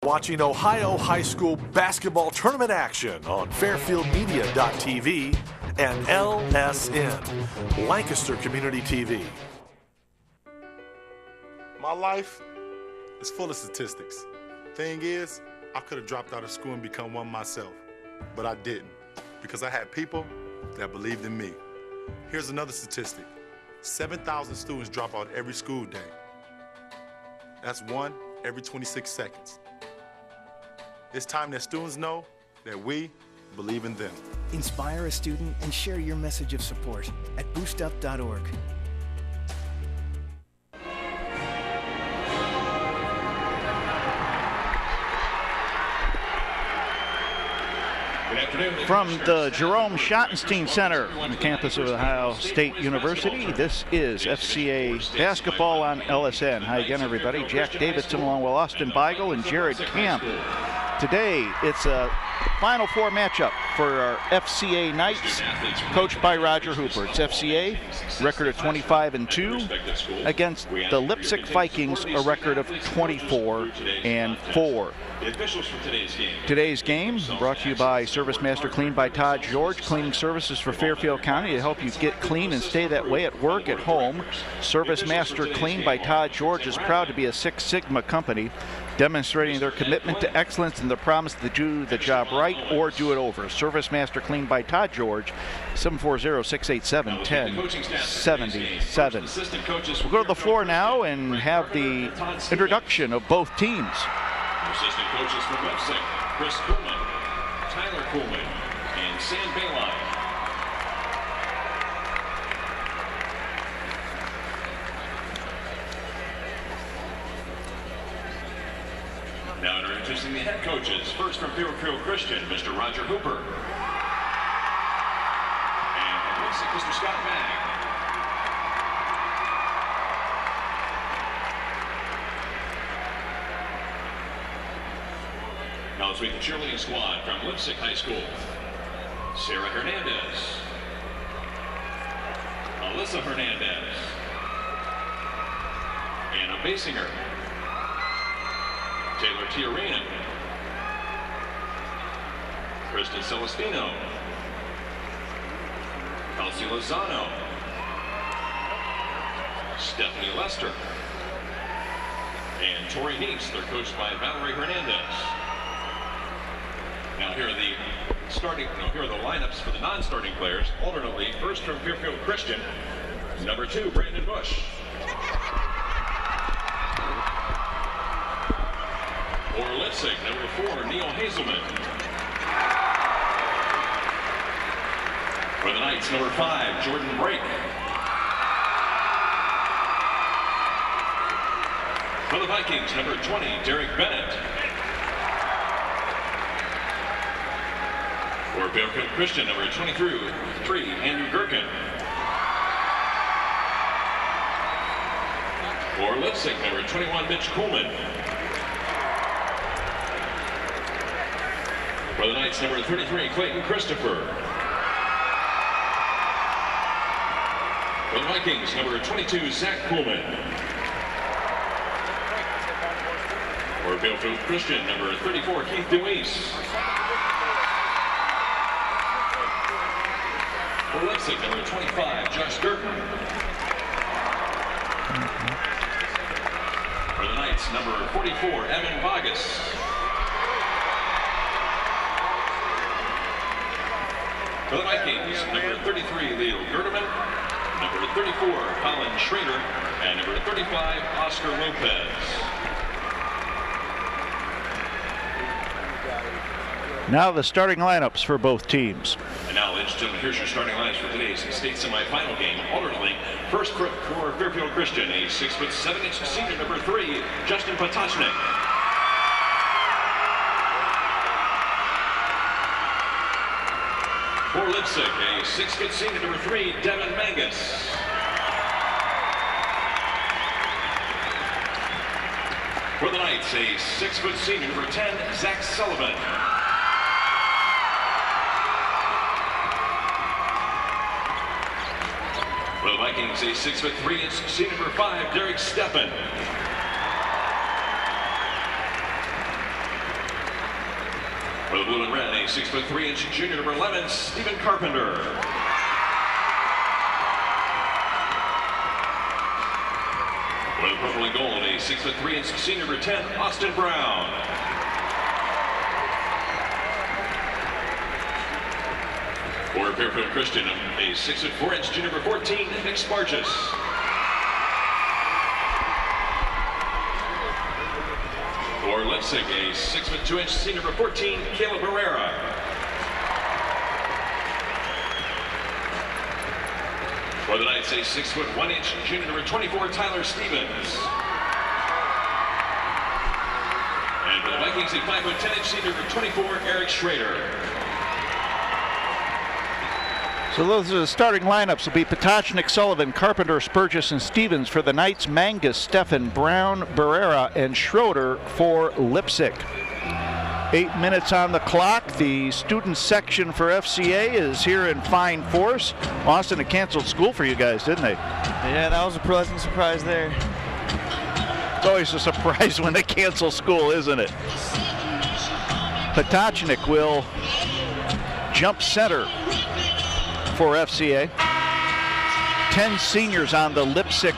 watching Ohio high school basketball tournament action on fairfieldmedia.tv and LSN, Lancaster Community TV. My life is full of statistics. Thing is, I could have dropped out of school and become one myself, but I didn't because I had people that believed in me. Here's another statistic. 7,000 students drop out every school day. That's one every 26 seconds. It's time that students know that we believe in them. Inspire a student and share your message of support at boostup.org. From the Jerome Schottenstein Center on the campus of Ohio State University, this is FCA Basketball on LSN. Hi again, everybody. Jack Davidson along with Austin Beigel and Jared Camp. Today, it's a Final Four matchup for our FCA Knights, coached by Roger Hooper. It's FCA, record of 25-2, against the Leipsic Vikings, a record of 24-4. Today's game brought to you by Service Master Clean by Todd George, cleaning services for Fairfield County to help you get clean and stay that way at work, at home. Service Master Clean by Todd George is proud to be a Six Sigma company, demonstrating their commitment to excellence and the promise to do the job right or do it over. Service Master Clean by Todd George, 740-687-1077. We'll go to the floor now and have the introduction of both teams. Assistant coaches from Leipsic, Chris Kuhlman, Tyler Kuhlman, and Sam Baline. Now introducing the head coaches. First from Fairfield Christian, Mr. Roger Hooper. And from Leipsic, Mr. Scott Mag. Now let's meet the cheerleading squad from Leipsic High School. Sarah Hernandez. Alyssa Hernandez. Anna Basinger. Taylor Tiarina. Kristen Celestino. Kelsey Lozano. Stephanie Lester. And Tori Neese. They're coached by Valerie Hernandez. Now here are the lineups for the non-starting players. Alternately, first from Fairfield Christian, number 2, Brandon Bush. For Leipsic, number 4, Neil Hazelman. For the Knights, number 5, Jordan Brake. For the Vikings, number 20, Derek Bennett. For Fairfield Christian, number 23, Andrew Gerken. For Leipsic, number 21, Mitch Kuhlman. For the Knights, number 33, Clayton Christopher. For the Vikings, number 22, Zach Kuhlman. For Fairfield Christian, number 34, Keith DeWeese. For Leipsic, number 25, Josh Durkin. For the Knights, number 44, Evan Vargas. For the Vikings, number 33, Leo Gerdeman. Number 34, Colin Schrader. And number 35, Oscar Lopez. Now the starting lineups for both teams. And now, ladies and gentlemen, here's your starting lineups for today's state semifinal game. Alternately, first for Fairfield Christian, a 6'7" senior, number 3, Justin Potashnik. For Leipsic, a 6' senior, number 3, Devin Mangus. For the Knights, a 6' senior, number 10, Zach Sullivan. For the Vikings, a 6'3" senior, number 5, Derek Steppen. For the blue and red, a 6'3" junior, number 11, Stephen Carpenter. For the purple and gold, a 6'3" senior, number 10, Austin Brown. For Fairfield Christian, a 6'4" junior, number 14, Nick Spargus. For Leipsic, a 6'2" senior, number 14, Caleb Herrera. For the Knights, a 6'1" junior, number 24, Tyler Stevens. And for the Vikings, a 5'10" senior, number 24, Eric Schrader. So those are the starting lineups. Will be Potocnik, Sullivan, Carpenter, Spurgis, and Stevens for the Knights. Mangus, Steffen, Brown, Barrera, and Schroeder for Leipsic. 8 minutes on the clock. The student section for FCA is here in fine force. Austin, it canceled school for you guys, didn't they? Yeah, that was a pleasant surprise there. It's always a surprise when they cancel school, isn't it? Potocnik will jump center for FCA. 10 seniors on the Leipsic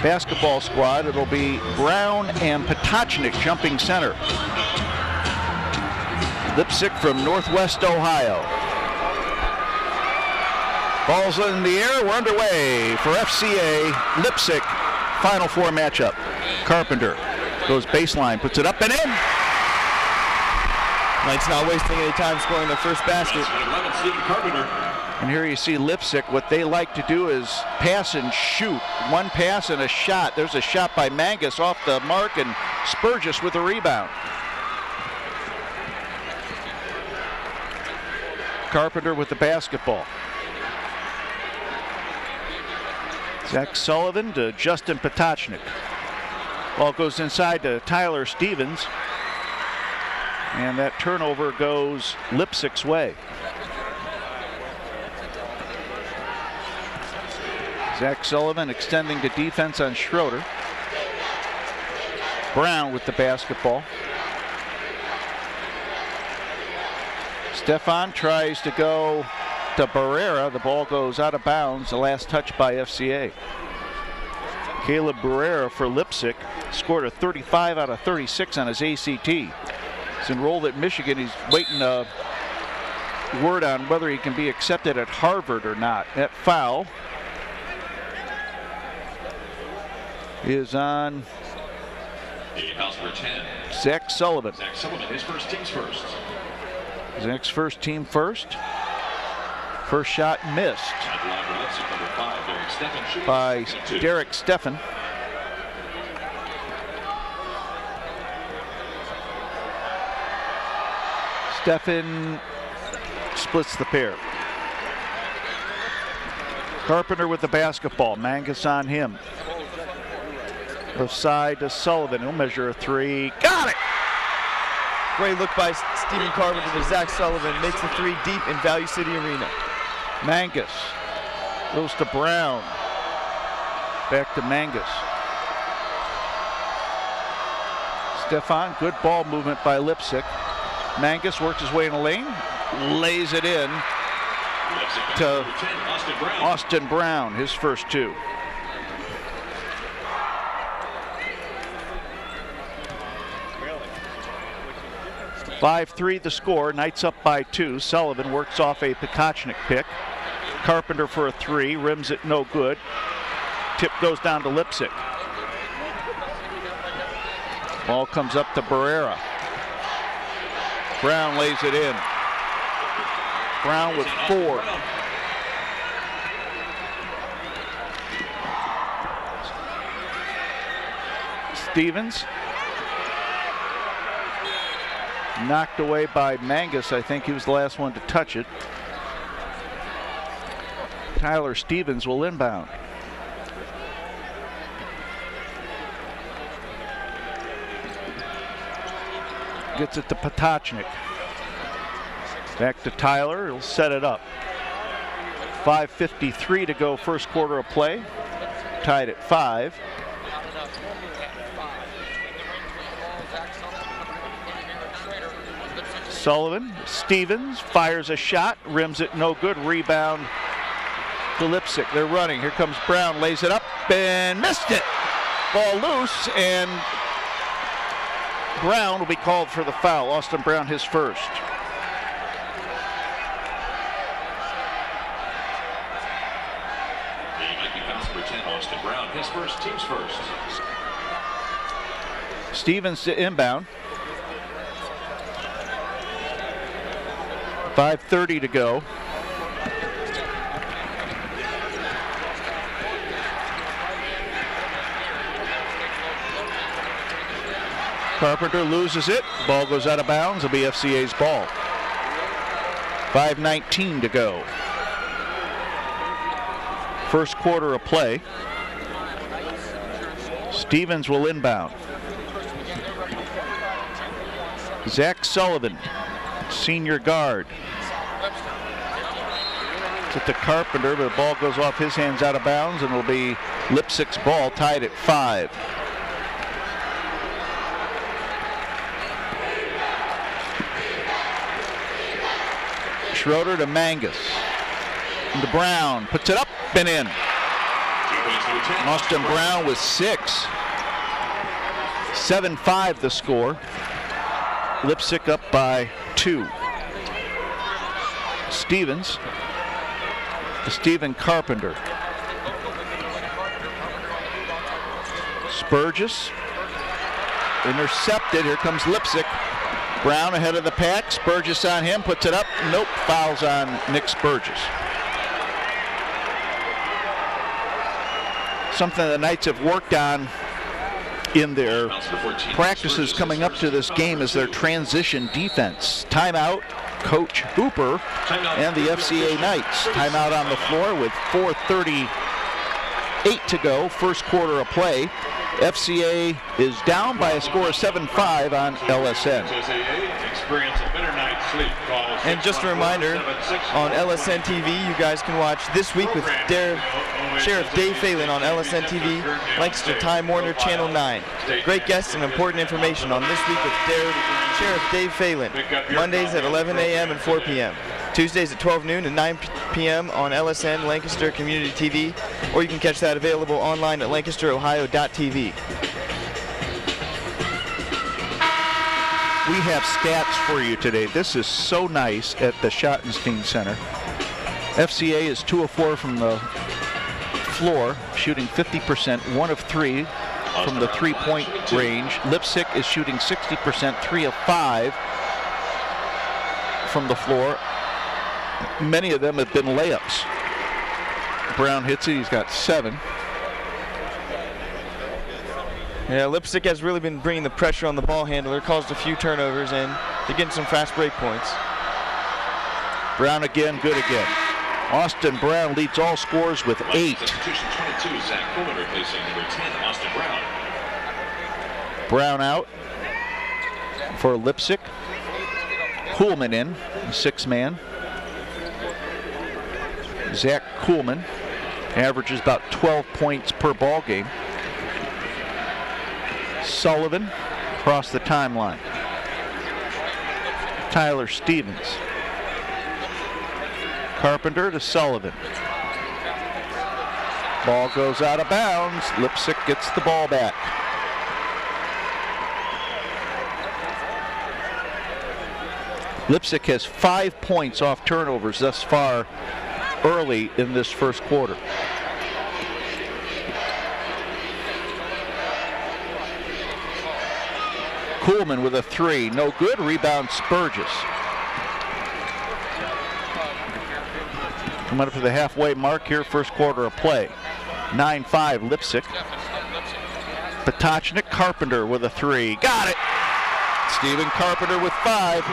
basketball squad. It'll be Brown and Potocnik jumping center. Leipsic from Northwest Ohio. Ball's in the air. We're underway for FCA Leipsic Final Four matchup. Carpenter goes baseline, puts it up and in. Knights not wasting any time scoring their first basket. And here you see Leipsic. What they like to do is pass and shoot. One pass and a shot. There's a shot by Mangus off the mark, and Spurgis with a rebound. Carpenter with the basketball. Zach Sullivan to Justin Potocnik. Ball goes inside to Tyler Stevens. And that turnover goes Leipzig's way. Zach Sullivan extending the defense on Schroeder. Brown with the basketball. Stefan tries to go to Barrera. The ball goes out of bounds. The last touch by FCA. Caleb Barrera for Leipsic scored a 35 out of 36 on his ACT. He's enrolled at Michigan. He's waiting a word on whether he can be accepted at Harvard or not. That foul is on Zach Sullivan. Zach Sullivan, his first team's first. Zach's first team first. First shot missed by Derek Steffen. Steffen splits the pair. Carpenter with the basketball. Mangus on him. Left side to Sullivan. He'll measure a three. Got it! Great look by Stephen Carpenter to Zach Sullivan. Makes the three deep in Value City Arena. Mangus goes to Brown. Back to Mangus. Stefan, good ball movement by Leipsic. Mangus works his way in the lane, lays it in to Austin Brown, his first two. .53 the score. Knights up by 2. Sullivan works off a Potocnik pick. Carpenter for a three, rims it no good. Tip goes down to Leipsic. Ball comes up to Barrera. Brown lays it in. Brown with 4. Stevens. Knocked away by Mangus. I think he was the last one to touch it. Tyler Stevens will inbound. Gets it to Potocnik. Back to Tyler. He'll set it up. 5:53 to go, first quarter of play. Tied at 5. Sullivan. Stevens fires a shot, rims it, no good. Rebound to Leipsic. They're running. Here comes Brown, lays it up and missed it. Ball loose, and Brown will be called for the foul. Austin Brown, his first. Austin Brown, his first, team's first. Stevens to inbound. 5:30 to go. Carpenter loses it. Ball goes out of bounds. It'll be FCA's ball. 5:19 to go. First quarter of play. Stevens will inbound. Zach Sullivan, senior guard. It's to Carpenter, but the ball goes off his hands out of bounds, and it'll be Leipsic's ball, tied at 5. Schroeder to Mangus. And to Brown, puts it up and in. Austin Brown with 6. 7-5 the score. Leipsic up by 2. Stevens to Stephen Carpenter. Spurgis intercepted. Here comes Leipsic. Brown ahead of the pack. Spurgis on him, puts it up. Nope, fouls on Nick Spurgis. Something the Knights have worked on in their practices coming up to this game is their transition defense. Timeout, Coach Hooper and the FCA Knights. Timeout on the floor with 4:38 to go, first quarter of play. FCA is down by a score of 7-5 on LSN. And just a reminder, on LSN TV, you guys can watch This Week with Sheriff Dave Phelan on LSN TV, Lancaster Time Warner Channel 9. Great guests and important information on This Week with Sheriff Dave Phelan, Mondays at 11 a.m. and 4 p.m. Tuesdays at 12 noon and 9 p.m. on LSN Lancaster Community TV, or you can catch that available online at lancasterohio.tv. We have stats for you today. This is so nice at the Schottenstein Center. FCA is 2 of 4 from the floor, shooting 50%, 1 of 3 from the three-point range. Leipsic is shooting 60%, 3 of 5 from the floor. Many of them have been layups. Brown hits it, he's got 7. Yeah, Leipsic has really been bringing the pressure on the ball handler, caused a few turnovers, and they're getting some fast break points. Brown again, good again. Austin Brown leads all scores with 8. Substitution 22, Zach Coleman replacing number 10, Austin Brown. Brown out for Leipsic. Kuhlman in, 6-man. Zach Kuhlman averages about 12 points per ball game. Sullivan across the timeline. Tyler Stevens. Carpenter to Sullivan. Ball goes out of bounds. Leipsic gets the ball back. Leipsic has 5 points off turnovers thus far early in this first quarter. Kuhlman with a 3, no good. Rebound Spurgis. Coming up to the halfway mark here, first quarter of play. 9-5 Leipsic. Potocnik, Carpenter with a 3. Got it! Stephen Carpenter with 5.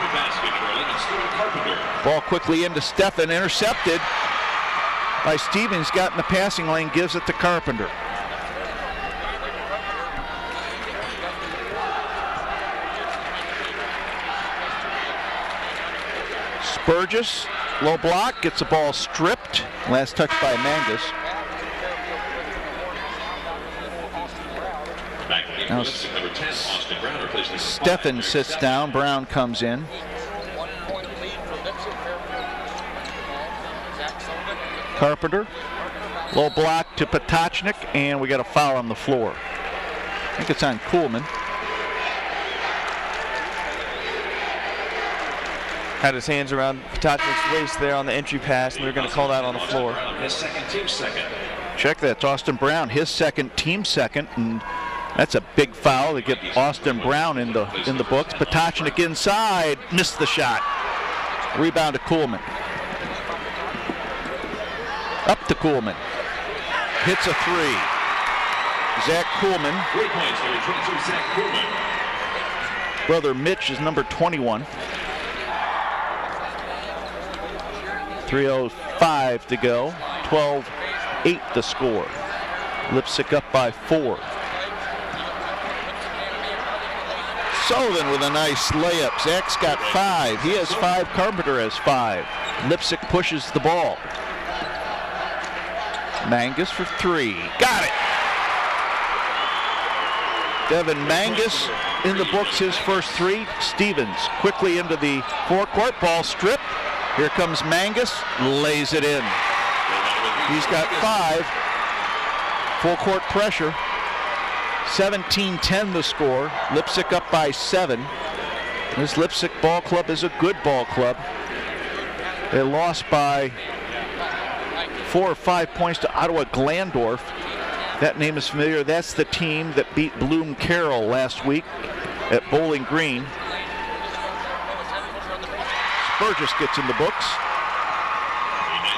Ball quickly into Stephan, intercepted by Stevens, got in the passing lane, gives it to Carpenter. Spurgis, low block, gets the ball stripped. Last touch by Mangus. Now Stephan sits down, Brown comes in. Carpenter. Low block to Potocnik, and we got a foul on the floor. I think it's on Kuhlman. Had his hands around Potocnik's waist there on the entry pass, and they're going to call that on the floor. His second, team second. Check that, it's Austin Brown, his second, team second, and that's a big foul to get Austin Brown in the books. Potocnik inside, missed the shot. Rebound to Kuhlman. Up to Kuhlman. Hits a three. Zach Kuhlman. 3 points, number 22, Zach Kuhlman. Brother Mitch is number 21. 3:05 to go. 12-8 the score. Leipsic up by 4. Sullivan with a nice layup. Zach's got 5. He has 5. Carpenter has 5. Leipsic pushes the ball. Mangus for 3. Got it! Devin Mangus in the books, his first 3. Stevens quickly into the forecourt. Ball stripped. Here comes Mangus. Lays it in. He's got 5. Full court pressure. 17-10 the score. Leipsic up by 7. This Leipsic ball club is a good ball club. They lost by 4 or 5 points to Ottawa Glandorf. That name is familiar. That's the team that beat Bloom Carroll last week at Bowling Green. Burgess gets in the books.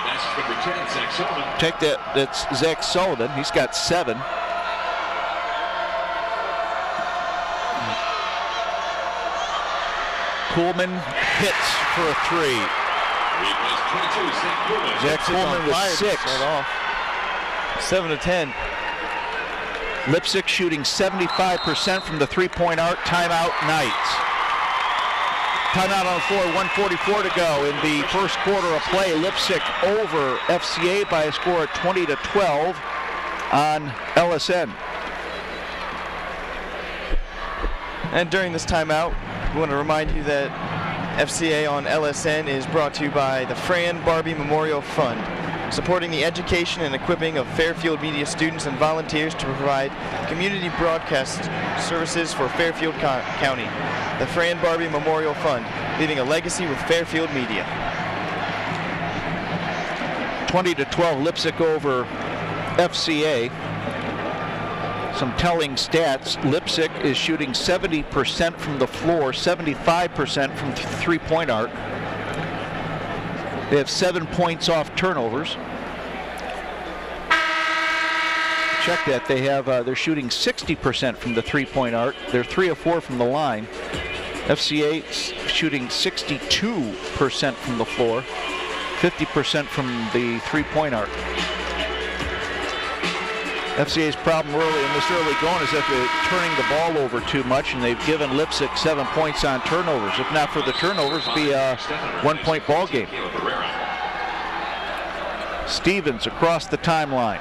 That's number 10, Zach Sullivan. Take that. That's Zach Sullivan. He's got 7. Kuhlman hits for a 3. Zach Kuhlman with 6. 7 to 10. Leipsic shooting 75% from the three-point arc. Timeout, Knights. Timeout on the floor, 1:44 to go in the first quarter of play. Leipsic over FCA by a score of 20-12 on LSN. And during this timeout, we want to remind you that FCA on LSN is brought to you by the Fran Barbie Memorial Fund, supporting the education and equipping of Fairfield media students and volunteers to provide community broadcast services for Fairfield County. The Fran Barbie Memorial Fund, leaving a legacy with Fairfield media. 20-12, Leipsic over FCA. Some telling stats. Leipsic is shooting 70% from the floor, 75% from three-point arc. They have 7 points off turnovers. Check that. They have they're shooting 60% from the three-point arc. They're 3 of 4 from the line. FCA shooting 62% from the floor, 50% from the three-point arc. FCA's problem early in this early going is that they're turning the ball over too much, and they've given Leipsic 7 points on turnovers. If not for the turnovers, it'd be a 1-point ball game. Stevens across the timeline.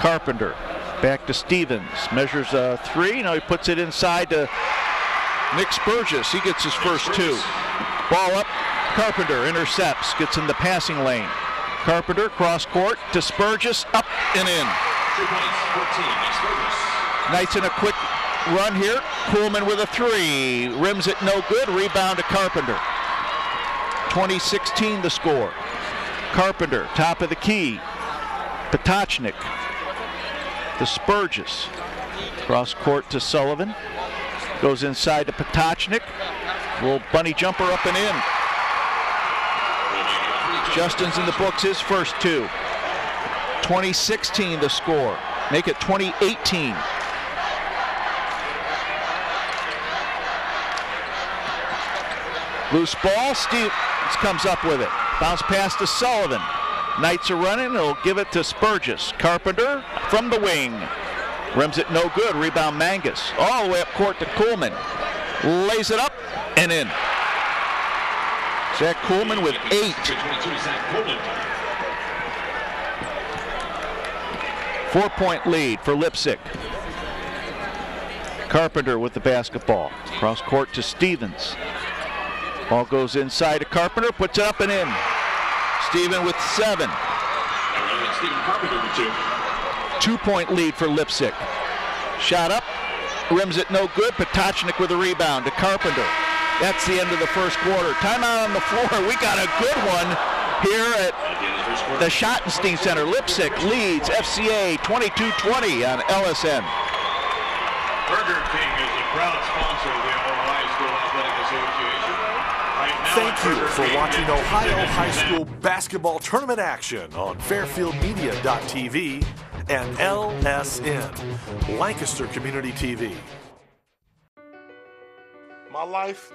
Carpenter back to Stevens, measures a 3. Now he puts it inside to Nick Spurgis. He gets his first 2. Ball up, Carpenter intercepts, gets in the passing lane. Carpenter cross court to Spurgis, up and in. 2 points, 14, Spurgis. Knights in a quick run here. Kuhlman with a 3, rims it no good. Rebound to Carpenter. 20-16 the score. Carpenter, top of the key. Potocnik to Spurgis. Cross court to Sullivan. Goes inside to Potocnik. Little bunny jumper up and in. Justin's in the books, his first 2. 20-16 the score. Make it 20-18. Loose ball, Stevens comes up with it. Bounce pass to Sullivan. Knights are running, they'll give it to Spurgis. Carpenter from the wing. Rims it no good, rebound Mangus. All the way up court to Kuhlman. Lays it up and in. Zach Kuhlman with 8. 4-point lead for Leipsic. Carpenter with the basketball. Cross court to Stevens. Ball goes inside to Carpenter, puts it up and in. Stephen with 7. Stephen Carpenter with 2. 2-point lead for Leipsic. Shot up, rims it no good. Potachnik with a rebound to Carpenter. That's the end of the first quarter. Timeout on the floor. We got a good one here at the Schottenstein Center. Leipsic leads FCA 22-20 on LSN. Burger King is a proud sponsor of the Ohio High School Athletic Association. Right now, Thank you Burger for King watching is Ohio High School basketball tournament action on FairfieldMedia.tv and LSN, Lancaster Community TV. My life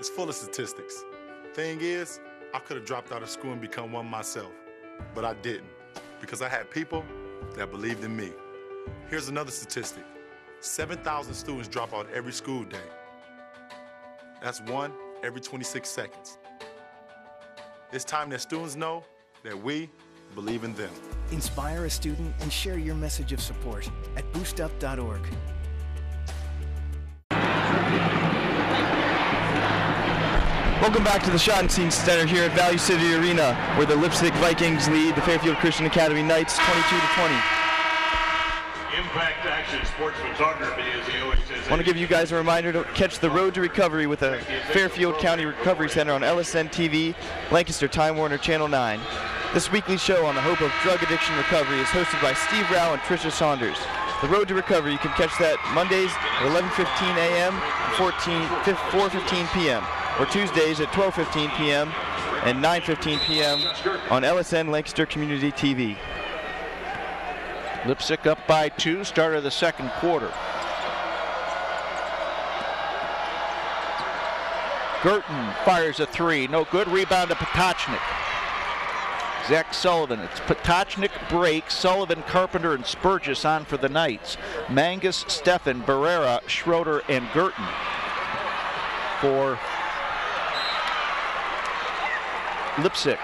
is full of statistics. Thing is, I could have dropped out of school and become one myself, but I didn't because I had people that believed in me. Here's another statistic. 7,000 students drop out every school day. That's 1 every 26 seconds. It's time that students know that we believe in them. Inspire a student and share your message of support at boostup.org. Welcome back to the Schottenstein Center here at Value City Arena, where the Leipsic Vikings lead the Fairfield Christian Academy Knights 22-20. Impact Action Sports Photography, as he always says. I want to give you guys a reminder to catch the Road to Recovery with the Fairfield County Recovery Center on LSN TV, Lancaster, Time Warner, Channel 9. This weekly show on the hope of drug addiction recovery is hosted by Steve Rao and Tricia Saunders. The Road to Recovery, you can catch that Mondays at 11:15 a.m. and 4:15 p.m. or Tuesdays at 12:15 p.m. and 9:15 p.m. on LSN Lancaster Community TV. Leipsic up by 2, start of the second quarter. Girton fires a 3, no good. Rebound to Potachnik. Zach Sullivan. It's Potachnik, break. Sullivan, Carpenter, and Spurgis on for the Knights. Mangus, Steffen, Barrera, Schroeder, and Girton for Leipsic.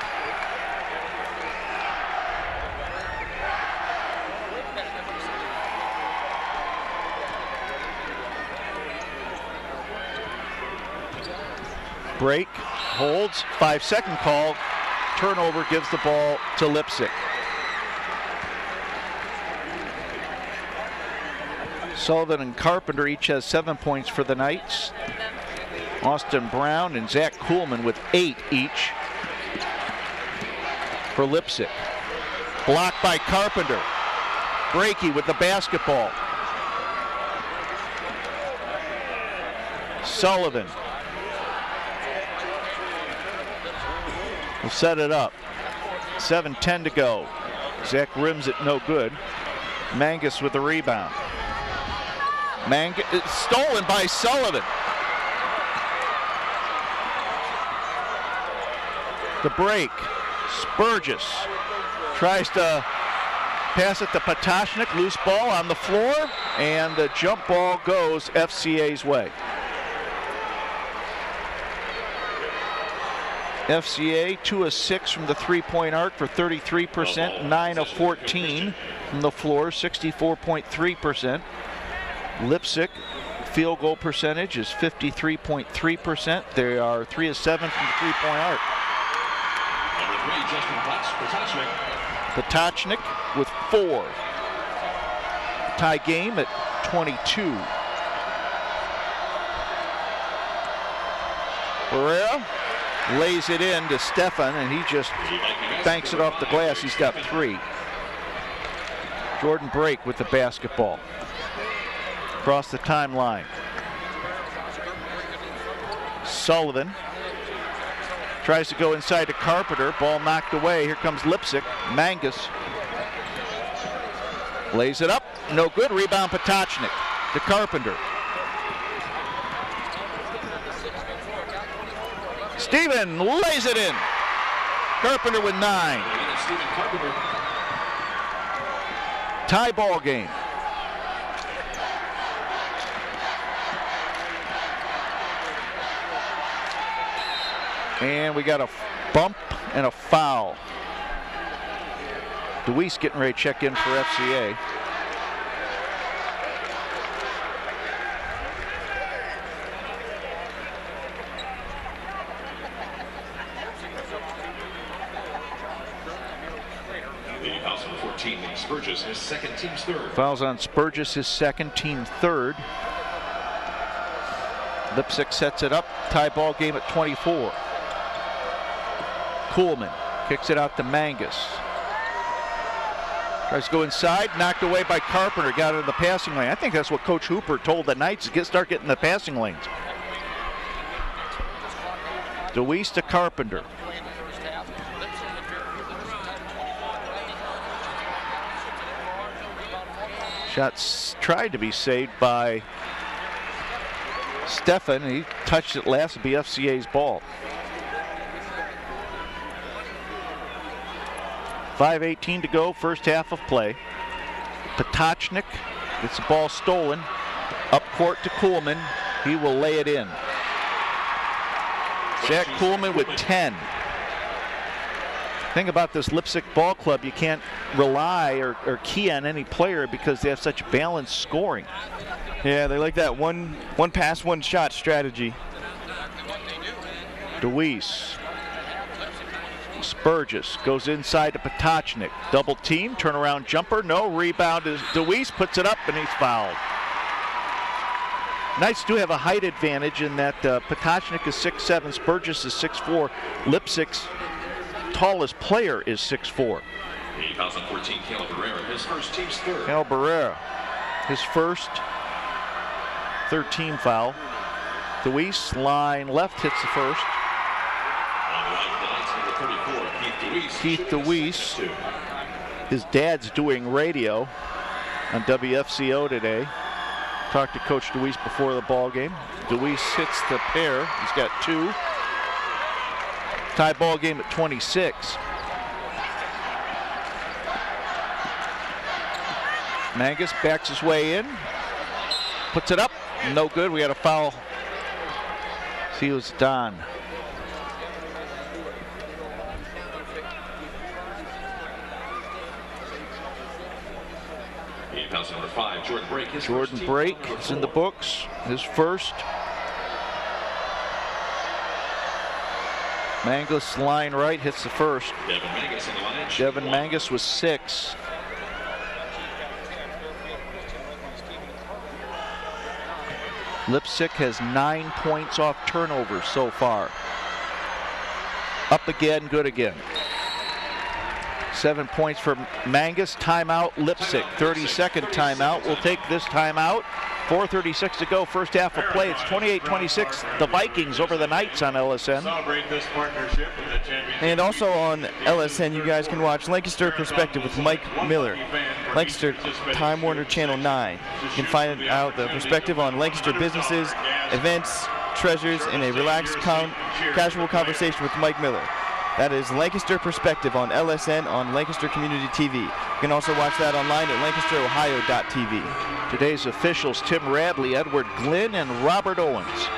Break, holds, 5-second call, turnover gives the ball to Leipsic. Sullivan and Carpenter each has 7 points for the Knights. Austin Brown and Zach Kuhlman with 8 each for Leipsic. Blocked by Carpenter. Breaky with the basketball. Sullivan will set it up. 7:10 to go. Zach rims it no good. Mangus with the rebound. Mangus stolen by Sullivan. The break. Spurgis tries to pass it to Potachnik. Loose ball on the floor, and the jump ball goes FCA's way. FCA 2 of 6 from the three-point arc for 33%, 9 of 14 from the floor, 64.3%. Leipsic field goal percentage is 53.3%. They are 3 of 7 from the three-point arc. Number 3, Justin Potachnik with 4. Tie game at 22. Barrera lays it in to Steffen, and he just banks it off the glass. He's got 3. Jordan Brake with the basketball. Across the timeline. Sullivan tries to go inside to Carpenter. Ball knocked away. Here comes Leipsic. Mangus lays it up. No good. Rebound Potachnik to Carpenter. Stephen lays it in. Carpenter with 9. Tie ball game. And we got a bump and a foul. DeWeese getting ready to check in for FCA. 14, Spurgis, his second, team's third. Fouls on Spurgis, his second, team third. Leipsic sets it up, tie ball game at 24. Kuhlman kicks it out to Mangus. Tries to go inside, knocked away by Carpenter, got into the passing lane. I think that's what Coach Hooper told the Knights, start getting the passing lanes. DeWeese to Carpenter. Shots tried to be saved by Stefan. He touched it last. It'll be FCA's ball. 5:18 to go, first half of play. Potocnik gets the ball stolen. Up court to Kuhlman. He will lay it in. Zach Kuhlman with 10. Thing about this Leipsic ball club, you can't rely or key on any player because they have such balanced scoring. Yeah, they like that one pass, one shot strategy. DeWeese. Spurgis goes inside to Potocnik. Double team, turnaround jumper, no. Rebound is DeWeese, puts it up, and he's fouled. Knights do have a height advantage in that Potocnik is 6'7", Spurgis is 6'4". Leipzic's tallest player is 6'4". 2014, Cal Barrera, his first, team's third. Cal Barrera, his first, third team foul. DeWeese, line left, hits the first. Keith DeWeese, his dad's doing radio on WFCO today. Talked to Coach DeWeese before the ball game. DeWeese hits the pair. He's got 2. Tie ball game at 26. Mangus backs his way in, puts it up, no good. We had a foul. See, it was Don. Number 5, Jordan Brake. Jordan Brake is in the books. His first. Mangus line right, hits the first. Devin Mangus on the line. Devin Mangus was 6. Leipsic has 9 points off turnovers so far. Up again, good again. 7 points for Mangus. Timeout, Leipsic. 32nd timeout. We'll take this timeout. 4:36 to go, first half of play. It's 28-26. The Vikings over the Knights on LSN. Celebrate this partnership with the championship. And also on LSN, you guys can watch Lancaster Perspective with Mike Miller. Lancaster, Time Warner Channel 9. You can find out the perspective on Lancaster businesses, events, treasures, in a relaxed, casual conversation with Mike Miller. That is Lancaster Perspective on LSN on Lancaster Community TV. You can also watch that online at lancasterohio.tv. Today's officials, Tim Radley, Edward Glynn, and Robert Owens.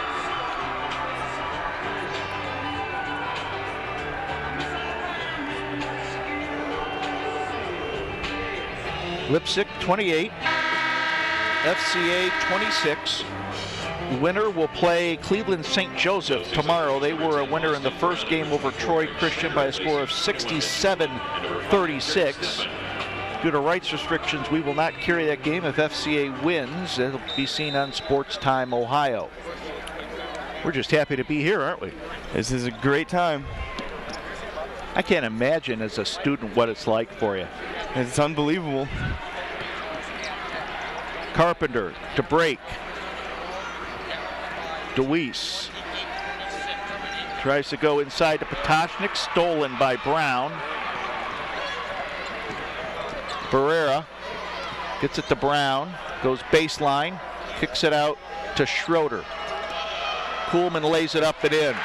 Leipsic 28, FCA 26. Winner will play Cleveland St. Joseph tomorrow. They were a winner in the first game over Troy Christian by a score of 67-36. Due to rights restrictions, we will not carry that game. If FCA wins, it'll be seen on Sports Time Ohio. We're just happy to be here, aren't we? This is a great time. I can't imagine as a student what it's like for you. It's unbelievable. Carpenter to break. DeWeese tries to go inside to Potocnik, stolen by Brown. Barrera gets it to Brown, goes baseline, kicks it out to Schroeder. Kuhlman lays it up and in.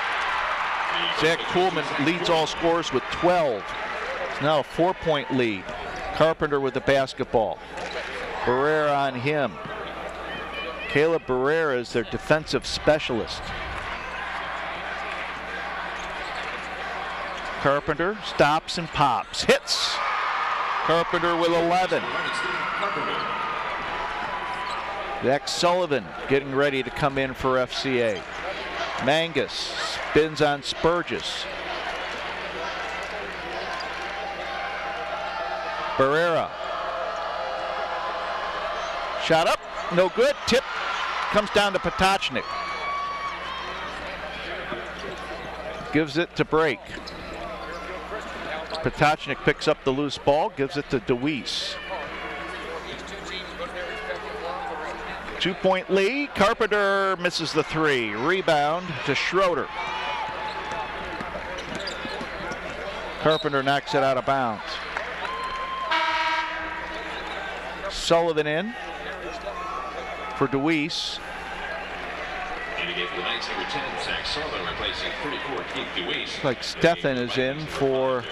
Zach Kuhlman leads all scorers with 12. It's now a 4-point lead. Carpenter with the basketball. Barrera on him. Caleb Barrera is their defensive specialist. Carpenter stops and pops. Hits. Carpenter with 11. Zach Sullivan getting ready to come in for FCA. Mangus spins on Spurgis. Barrera. Shot up, no good. Tip comes down to Potocnik. Gives it to Brake. Potocnik picks up the loose ball, gives it to DeWeese. 2-point lead. Carpenter misses the three. Rebound to Schroeder. Carpenter knocks it out of bounds. Sullivan in for DeWeese. Like Stephan is in for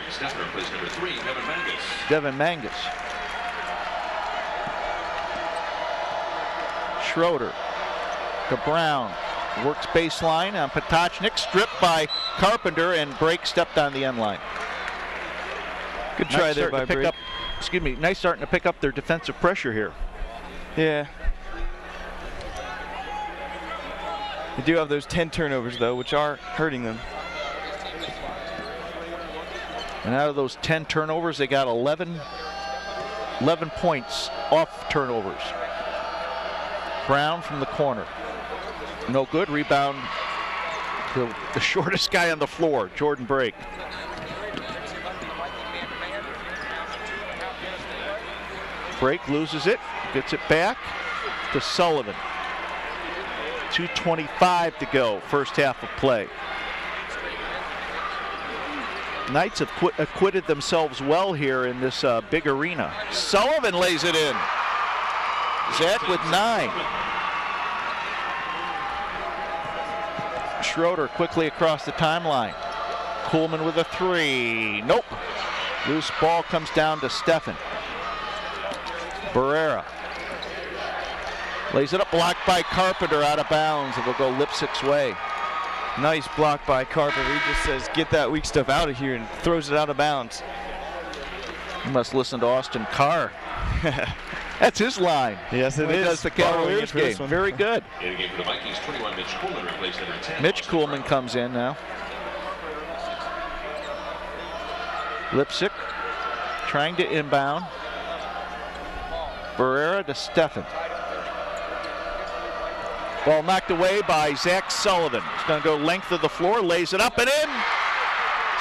Devin Mangus. Schroeder to Brown. Works baseline on Potocnik. Stripped by Carpenter, and Brake stepped on the end line. Good try there by Brake. Excuse me, nice starting to pick up their defensive pressure here. Yeah. They do have those 10 turnovers, though, which are hurting them. And out of those 10 turnovers, they got 11 points off turnovers. Brown from the corner. No good. Rebound to the shortest guy on the floor, Jordan Brake. Brake loses it, gets it back to Sullivan. 2:25 to go, first half of play. Knights have acquitted themselves well here in this big arena. Sullivan lays it in. Zach with 9. Schroeder quickly across the timeline. Kuhlman with a 3. Nope. Loose ball comes down to Stephan. Barrera lays it up, blocked by Carpenter, out of bounds. It will go Leipsic's way. Nice block by Carpenter. He just says, get that weak stuff out of here, and throws it out of bounds. You must listen to Austin Carr. That's his line. Yes, it is. That's the Cavaliers game. Very good. In the game for the Vikings, 21, Mitch Kuhlman replaced number 10. Mitch Kuhlman comes in now. Leipsic trying to inbound. Barrera to Stephan. Ball knocked away by Zach Sullivan. He's going to go length of the floor, lays it up and in.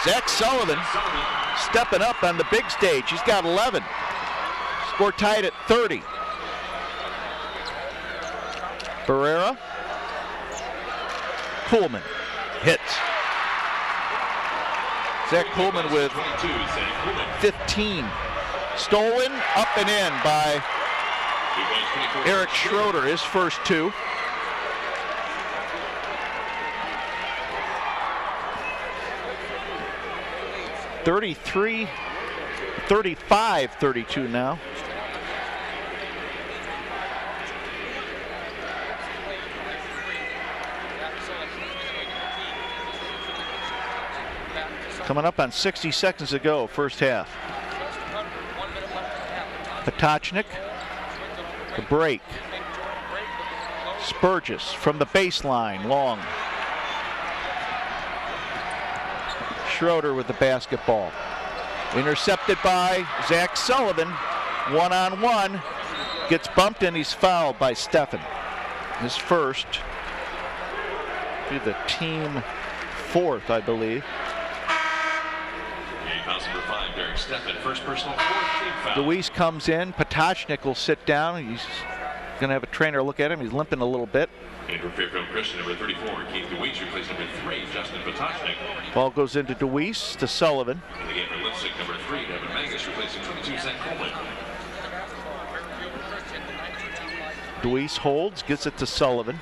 Zach Sullivan stepping up on the big stage. He's got 11. Score tied at 30. Barrera. Kuhlman hits. Zach Kuhlman with 15. Stolen, up and in by Eric Schroeder, his first 2. (33, 35, 32 now. Coming up on 60 seconds to go, first half. Potocnik, the break. Spurgis from the baseline, long. Schroeder with the basketball. Intercepted by Zach Sullivan. One-on-one. Gets bumped and he's fouled by Stephan. His first. Be the team 4th, I believe. Number 5, Derek Stephan, first personal 4th team foul. Luis comes in. Potocnik will sit down. He's going to have a trainer look at him. He's limping a little bit. And for Fairfield Christian, number 34, Keith DeWeese replaces number 3, Justin Potocnik. Ball goes into DeWeese to Sullivan. In the game for Leipsic, number 3, Devin Mangus replacing 22, Zach Kuhlman. DeWeese holds, gets it to Sullivan.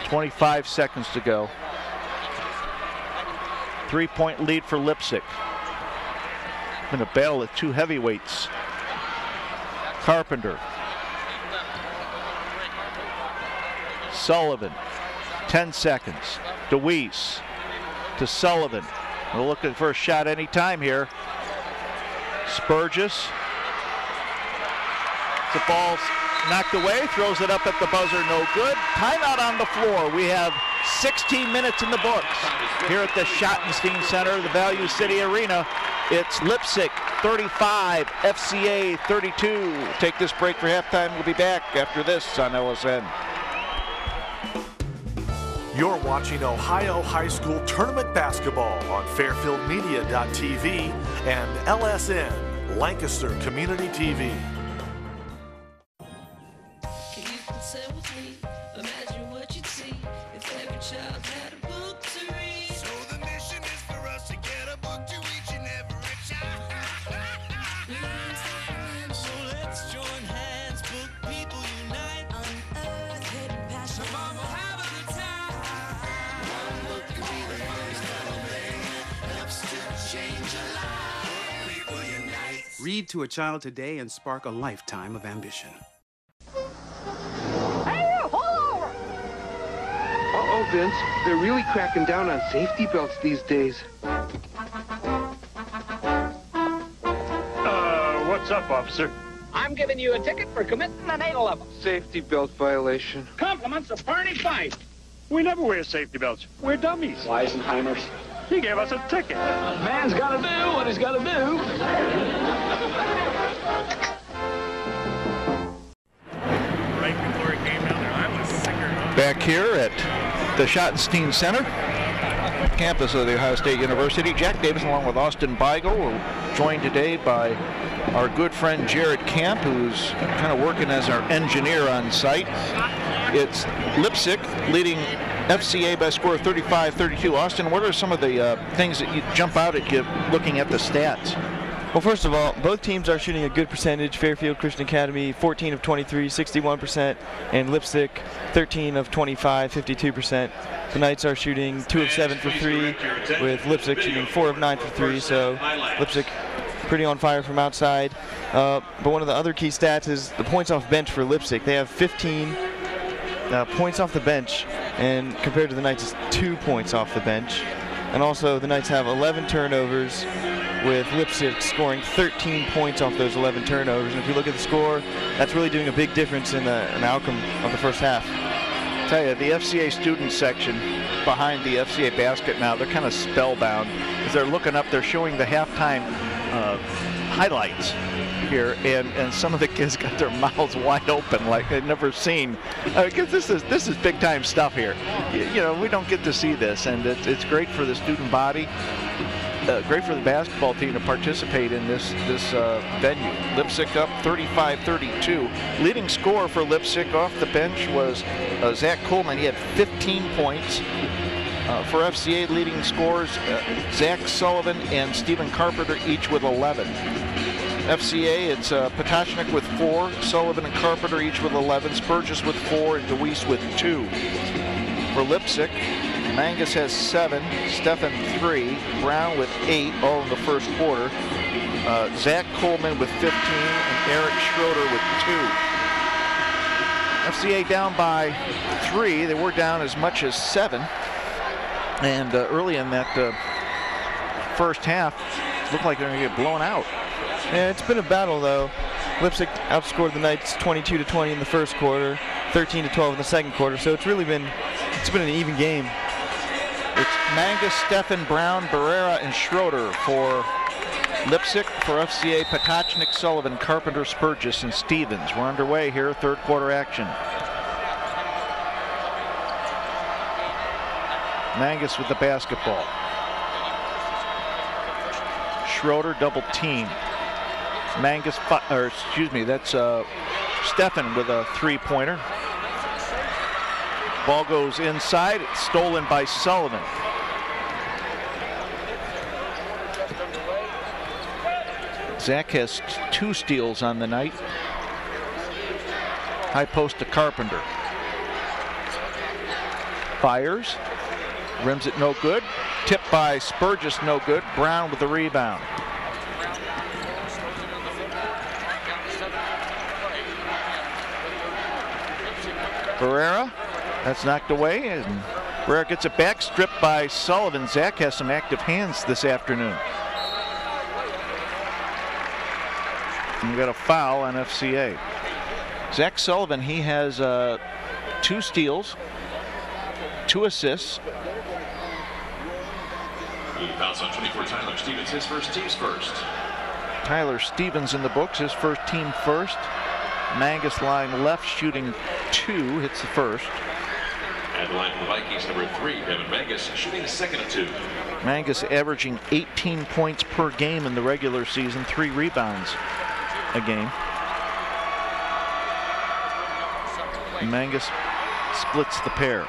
25 seconds to go. 3-point lead for Leipsic. In a battle of 2 heavyweights. Carpenter. Sullivan. 10 seconds. DeWeese to Sullivan. We're looking for a shot anytime here. Spurgis. The ball's knocked away. Throws it up at the buzzer. No good. Timeout on the floor. We have 16 minutes in the books here at the Schottenstein Center, the Value City Arena. It's Leipsic 35, FCA 32. Take this break for halftime. We'll be back after this on LSN. You're watching Ohio High School Tournament Basketball on FairfieldMedia.tv and LSN, Lancaster Community TV. Read to a child today and spark a lifetime of ambition. Hey, you! Pull over! Uh-oh, Vince. They're really cracking down on safety belts these days. What's up, officer? I'm giving you a ticket for committing an 811. Safety belt violation. Compliments of Barney Fife. We never wear safety belts. We're dummies. Weisenheimers. He gave us a ticket. Man's got to do what he's got to do. Right before it came down there, I was sicker. Back here at the Schottenstein Center, campus of the Ohio State University. Jack Davis along with Austin Beigel. We're joined today by our good friend Jared Camp, who's kind of working as our engineer on site. It's Leipsic leading FCA by a score of 35-32. Austin, what are some of the things that you jump out at you looking at the stats? Well, first of all, both teams are shooting a good percentage. Fairfield Christian Academy, 14 of 23, 61%, and Leipsic, 13 of 25, 52%. The Knights are shooting 2 of 7 for 3, with Leipsic shooting 4 of 9 for 3, so Leipsic pretty on fire from outside. But one of the other key stats is the points off bench for Leipsic. They have 15 points off the bench, and compared to the Knights, it's 2 points off the bench. And also, the Knights have 11 turnovers, with Leipsic scoring 13 points off those 11 turnovers. And if you look at the score, that's really doing a big difference in the outcome of the first half. I tell you, the FCA student section behind the FCA basket now, they're kind of spellbound. As they're looking up, they're showing the halftime highlights here, and some of the kids got their mouths wide open like they've never seen. Because this is big time stuff here. You know, we don't get to see this, and it's great for the student body. Great for the basketball team to participate in this venue. Leipsic up 35-32. Leading scorer for Leipsic off the bench was Zach Coleman. He had 15 points. For FCA, leading scorers Zach Sullivan and Stephen Carpenter, each with 11. FCA, it's Potashnik with 4, Sullivan and Carpenter each with 11, Spurgis with 4, and DeWeese with 2. For Leipsic, Mangus has 7, Stefan 3, Brown with 8, all in the first quarter. Zach Coleman with 15, and Eric Schroeder with 2. FCA down by 3. They were down as much as 7. And early in that first half, it looked like they're going to get blown out. Yeah, it's been a battle, though. Leipsic outscored the Knights 22-20 in the first quarter, 13-12 in the second quarter, so it's really been an even game. It's Mangus, Stefan, Brown, Barrera, and Schroeder for Leipsic. For FCA, Potashnik, Sullivan, Carpenter, Spurgis, and Stevens. We're underway here, third quarter action. Mangus with the basketball. Schroeder double team. Mangus, that's Stefan with a three-pointer. Ball goes inside, it's stolen by Sullivan. Zach has 2 steals on the night. High post to Carpenter. Fires, rims it no good. Tipped by Spurgis, no good. Brown with the rebound. Barrera, that's knocked away, and Barrera gets it back, stripped by Sullivan. Zach has some active hands this afternoon. And we got a foul on FCA. Zach Sullivan, he has 2 steals. 2 assists. He fouls on 24, Tyler Stevens, his first, team's first. Tyler Stevens in the books, his first, team first. Mangus lying left, shooting 2, hits the first. At the line for the Vikings, number 3, Devin Mangus, shooting the second of 2. Mangus averaging 18 points per game in the regular season, 3 rebounds a game. Mangus splits the pair.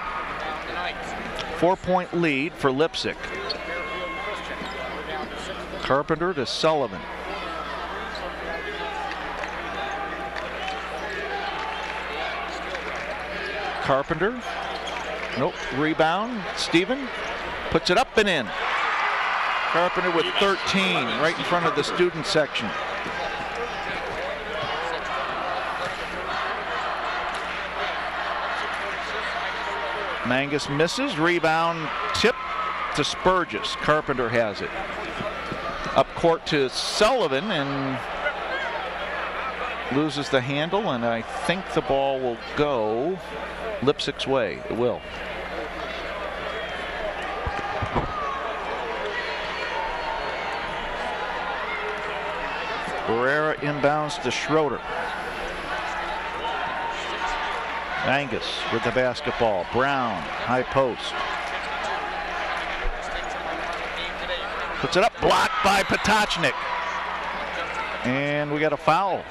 4-point lead for Leipsic. Carpenter to Sullivan. Carpenter. Nope. Rebound. Steven puts it up and in. Carpenter with 13 right in front of the student section. Mangus misses. Rebound tip to Spurgis. Carpenter has it. Up court to Sullivan and loses the handle, and I think the ball will go Leipsic's way. It will. Barrera inbounds to Schroeder. Mangus with the basketball. Brown, high post. Puts it up, blocked by Potachnik. And we got a foul.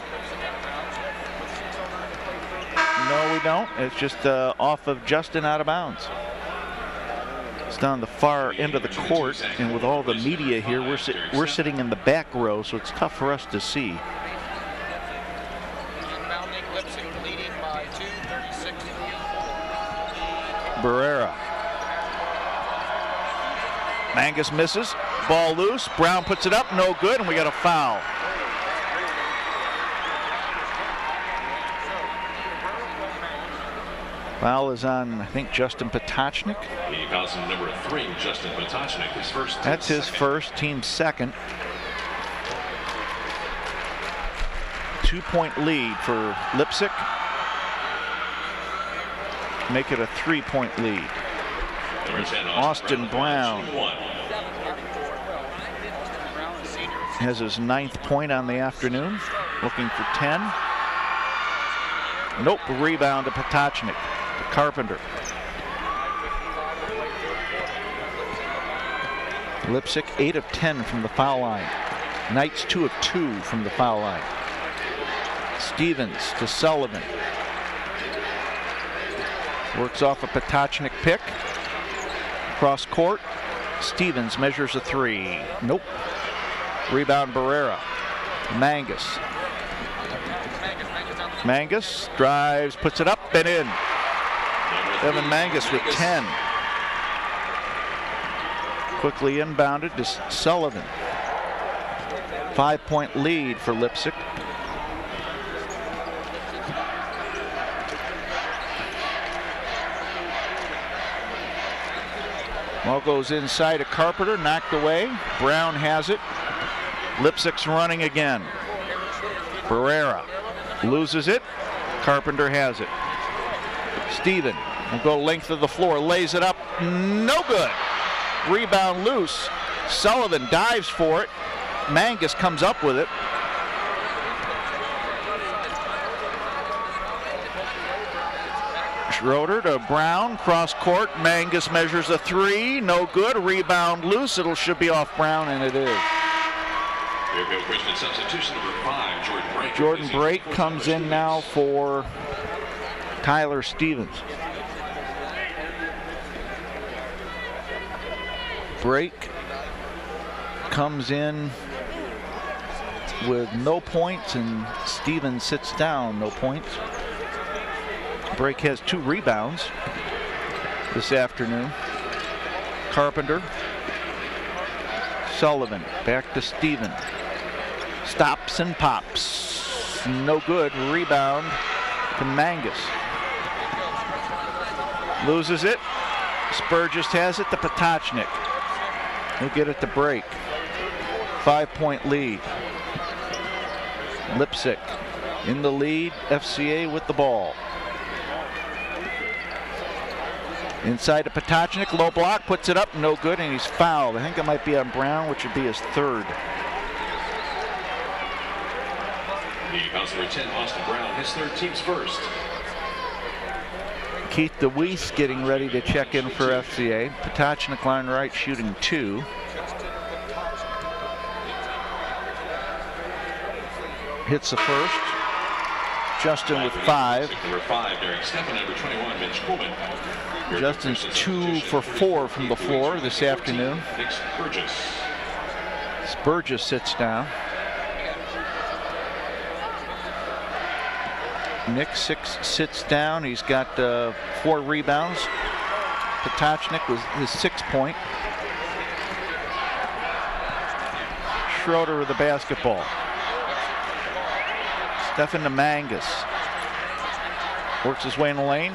No, we don't. It's just off of Justin, out of bounds. It's down the far end of the court, and with all the media here, we're sitting in the back row, so it's tough for us to see. Barrera. Mangus misses. Ball loose. Brown puts it up. No good, and we got a foul. Foul is on, I think, Justin Potachnik. He fouls on number 3, Justin Potachnik, his first. That's his first, team second. 2-point lead for Leipsic. Make it a 3-point lead. Austin Brown has his 9th point on the afternoon, looking for 10. Nope, rebound to Potachnik. To Carpenter. Leipsic 8 of 10 from the foul line. Knights 2 of 2 from the foul line. Stevens to Sullivan. Works off a Potachnik pick. Cross court. Stevens measures a 3. Nope. Rebound Barrera. Mangus. Mangus drives, puts it up and in. Devin Mangus with 10. Quickly inbounded to Sullivan. 5-point lead for Leipsic. Ball goes inside to Carpenter, knocked away. Brown has it. Leipsic's running again. Barrera loses it. Carpenter has it. Steven will go length of the floor, lays it up, no good. Rebound loose. Sullivan dives for it. Mangus comes up with it. Schroeder to Brown, cross court. Mangus measures a 3, no good. Rebound loose. Should be off Brown, and it is. Substitution number 5, Jordan Brake. Jordan Brake comes in now for Tyler Stevens. Brake comes in with no points, and Stevens sits down, no points. Brake has 2 rebounds this afternoon. Carpenter. Sullivan back to Steven. Stops and pops. No good. Rebound to Mangus. Loses it. Spurgis has it to Potachnik. He'll get it to Brake. 5-point lead. Leipsic in the lead. FCA with the ball. Inside to Potocnik, low block, puts it up, no good, and he's fouled. I think that might be on Brown, which would be his third. Bounce number 10, Austin Brown, his third, team's first. Keith DeWeese getting ready to check in for FCA. Potocnik line right, shooting 2. Hits the first. Justin with 5. Number 5, Derek Stephan, number 21, Mitch Coleman. Justin's 2 for 4 from the floor this afternoon. Nick Spurgis. Spurgis sits down. Nick sits down. He's got 4 rebounds. Potocnik was his 6th point. Schroeder with the basketball. Stephan to Mangus. Works his way in the lane.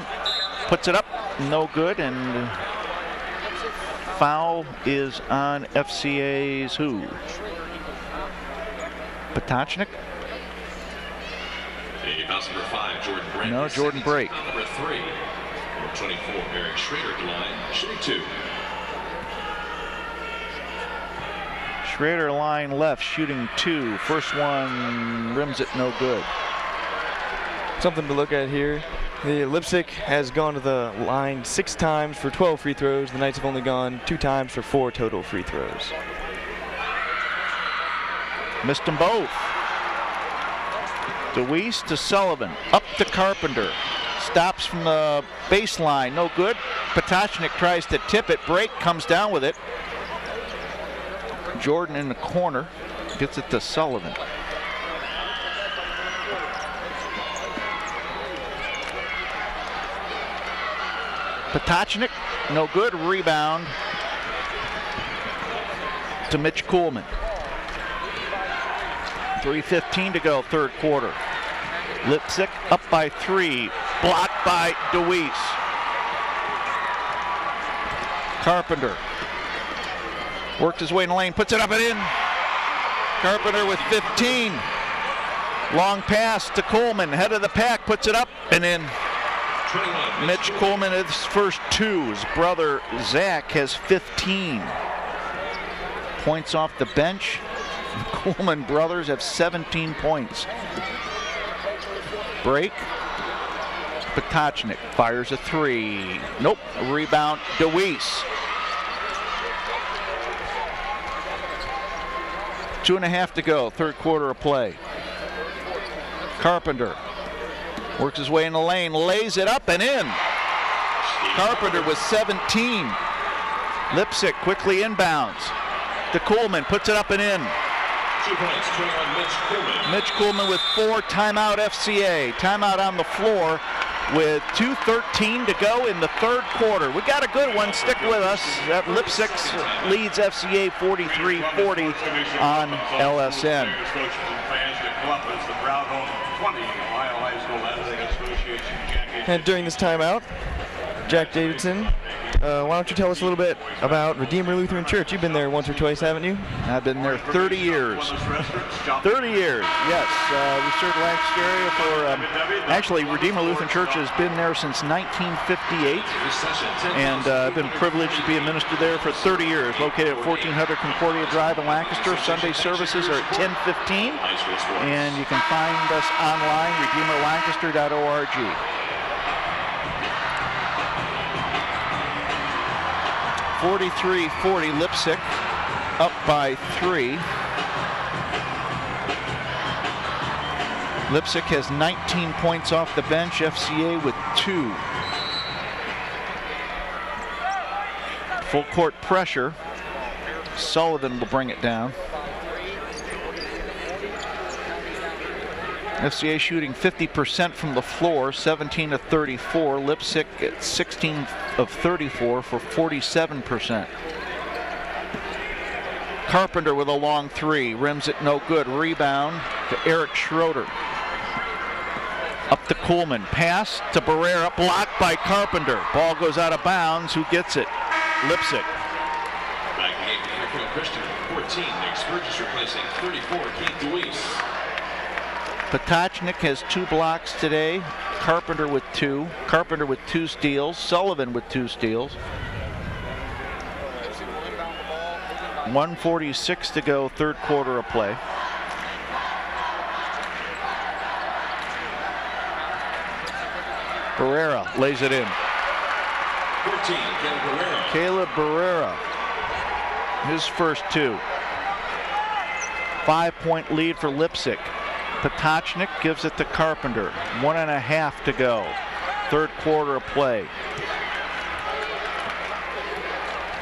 Puts it up. No good. And foul is on FCA's who? Potocnik? Number 5, Jordan Brake. No, Jordan Brake. Number 3, number 24, Eric Schrader to line, shooting 2. Schrader line left, shooting 2. First one rims it, no good. Something to look at here. The Leipsic has gone to the line 6 times for 12 free throws. The Knights have only gone 2 times for 4 total free throws. Missed them both. DeWeese to Sullivan, up to Carpenter. Stops from the baseline, no good. Potocnik tries to tip it. Brake comes down with it. Jordan in the corner, gets it to Sullivan. Potocnik, no good. Rebound to Mitch Coolman. 3:15 to go, third quarter. Leipsic up by 3, blocked by DeWeese. Carpenter worked his way in the lane, puts it up and in. Carpenter with 15. Long pass to Coleman, head of the pack, puts it up and in. Mitch Coleman his first 2. His brother Zach has 15. Points off the bench. Coleman brothers have 17 points. Break. Potocnik fires a 3. Nope. A rebound. DeWeese. 2.5 to go. Third quarter of play. Carpenter works his way in the lane. Lays it up and in. Carpenter with 17. Leipsic quickly inbounds. To Coleman. Puts it up and in. 2 points, 21, Mitch Coleman. Mitch Coleman with 4. Timeout FCA. Timeout on the floor with 2:13 to go in the third quarter. We got a good one. Stick with us. Leipsic leads FCA 43-40 on LSN. And during this timeout, Jack Davidson, why don't you tell us a little bit about Redeemer Lutheran Church? You've been there once or twice, haven't you? I've been there 30 years. 30 years, yes. We served Lancaster area for, actually, Redeemer Lutheran Church has been there since 1958. And I've been privileged to be a minister there for 30 years. Located at 1400 Concordia Drive in Lancaster. Sunday services are at 10:15. And you can find us online, redeemerlancaster.org. 43-40, Leipsic up by 3. Leipsic has 19 points off the bench, FCA with 2. Full court pressure. Sullivan will bring it down. FCA shooting 50% from the floor, 17 of 34. Leipsic at 16 of 34 for 47%. Carpenter with a long 3, rims it no good. Rebound to Eric Schroeder. Up to Coleman, pass to Barrera, blocked by Carpenter. Ball goes out of bounds. Who gets it? Leipsic. Back in the game, Fairfield Christian 14. Nick Spurgis replacing 34, Keith DeWeese. Potocnik has 2 blocks today. Carpenter with 2. Carpenter with 2 steals. Sullivan with 2 steals. 1:46 to go, third quarter of play. Barrera lays it in. 14, Caleb Barrera, his first 2. 5-point lead for Leipsic. Potocnik gives it to Carpenter. 1.5 to go, third quarter of play.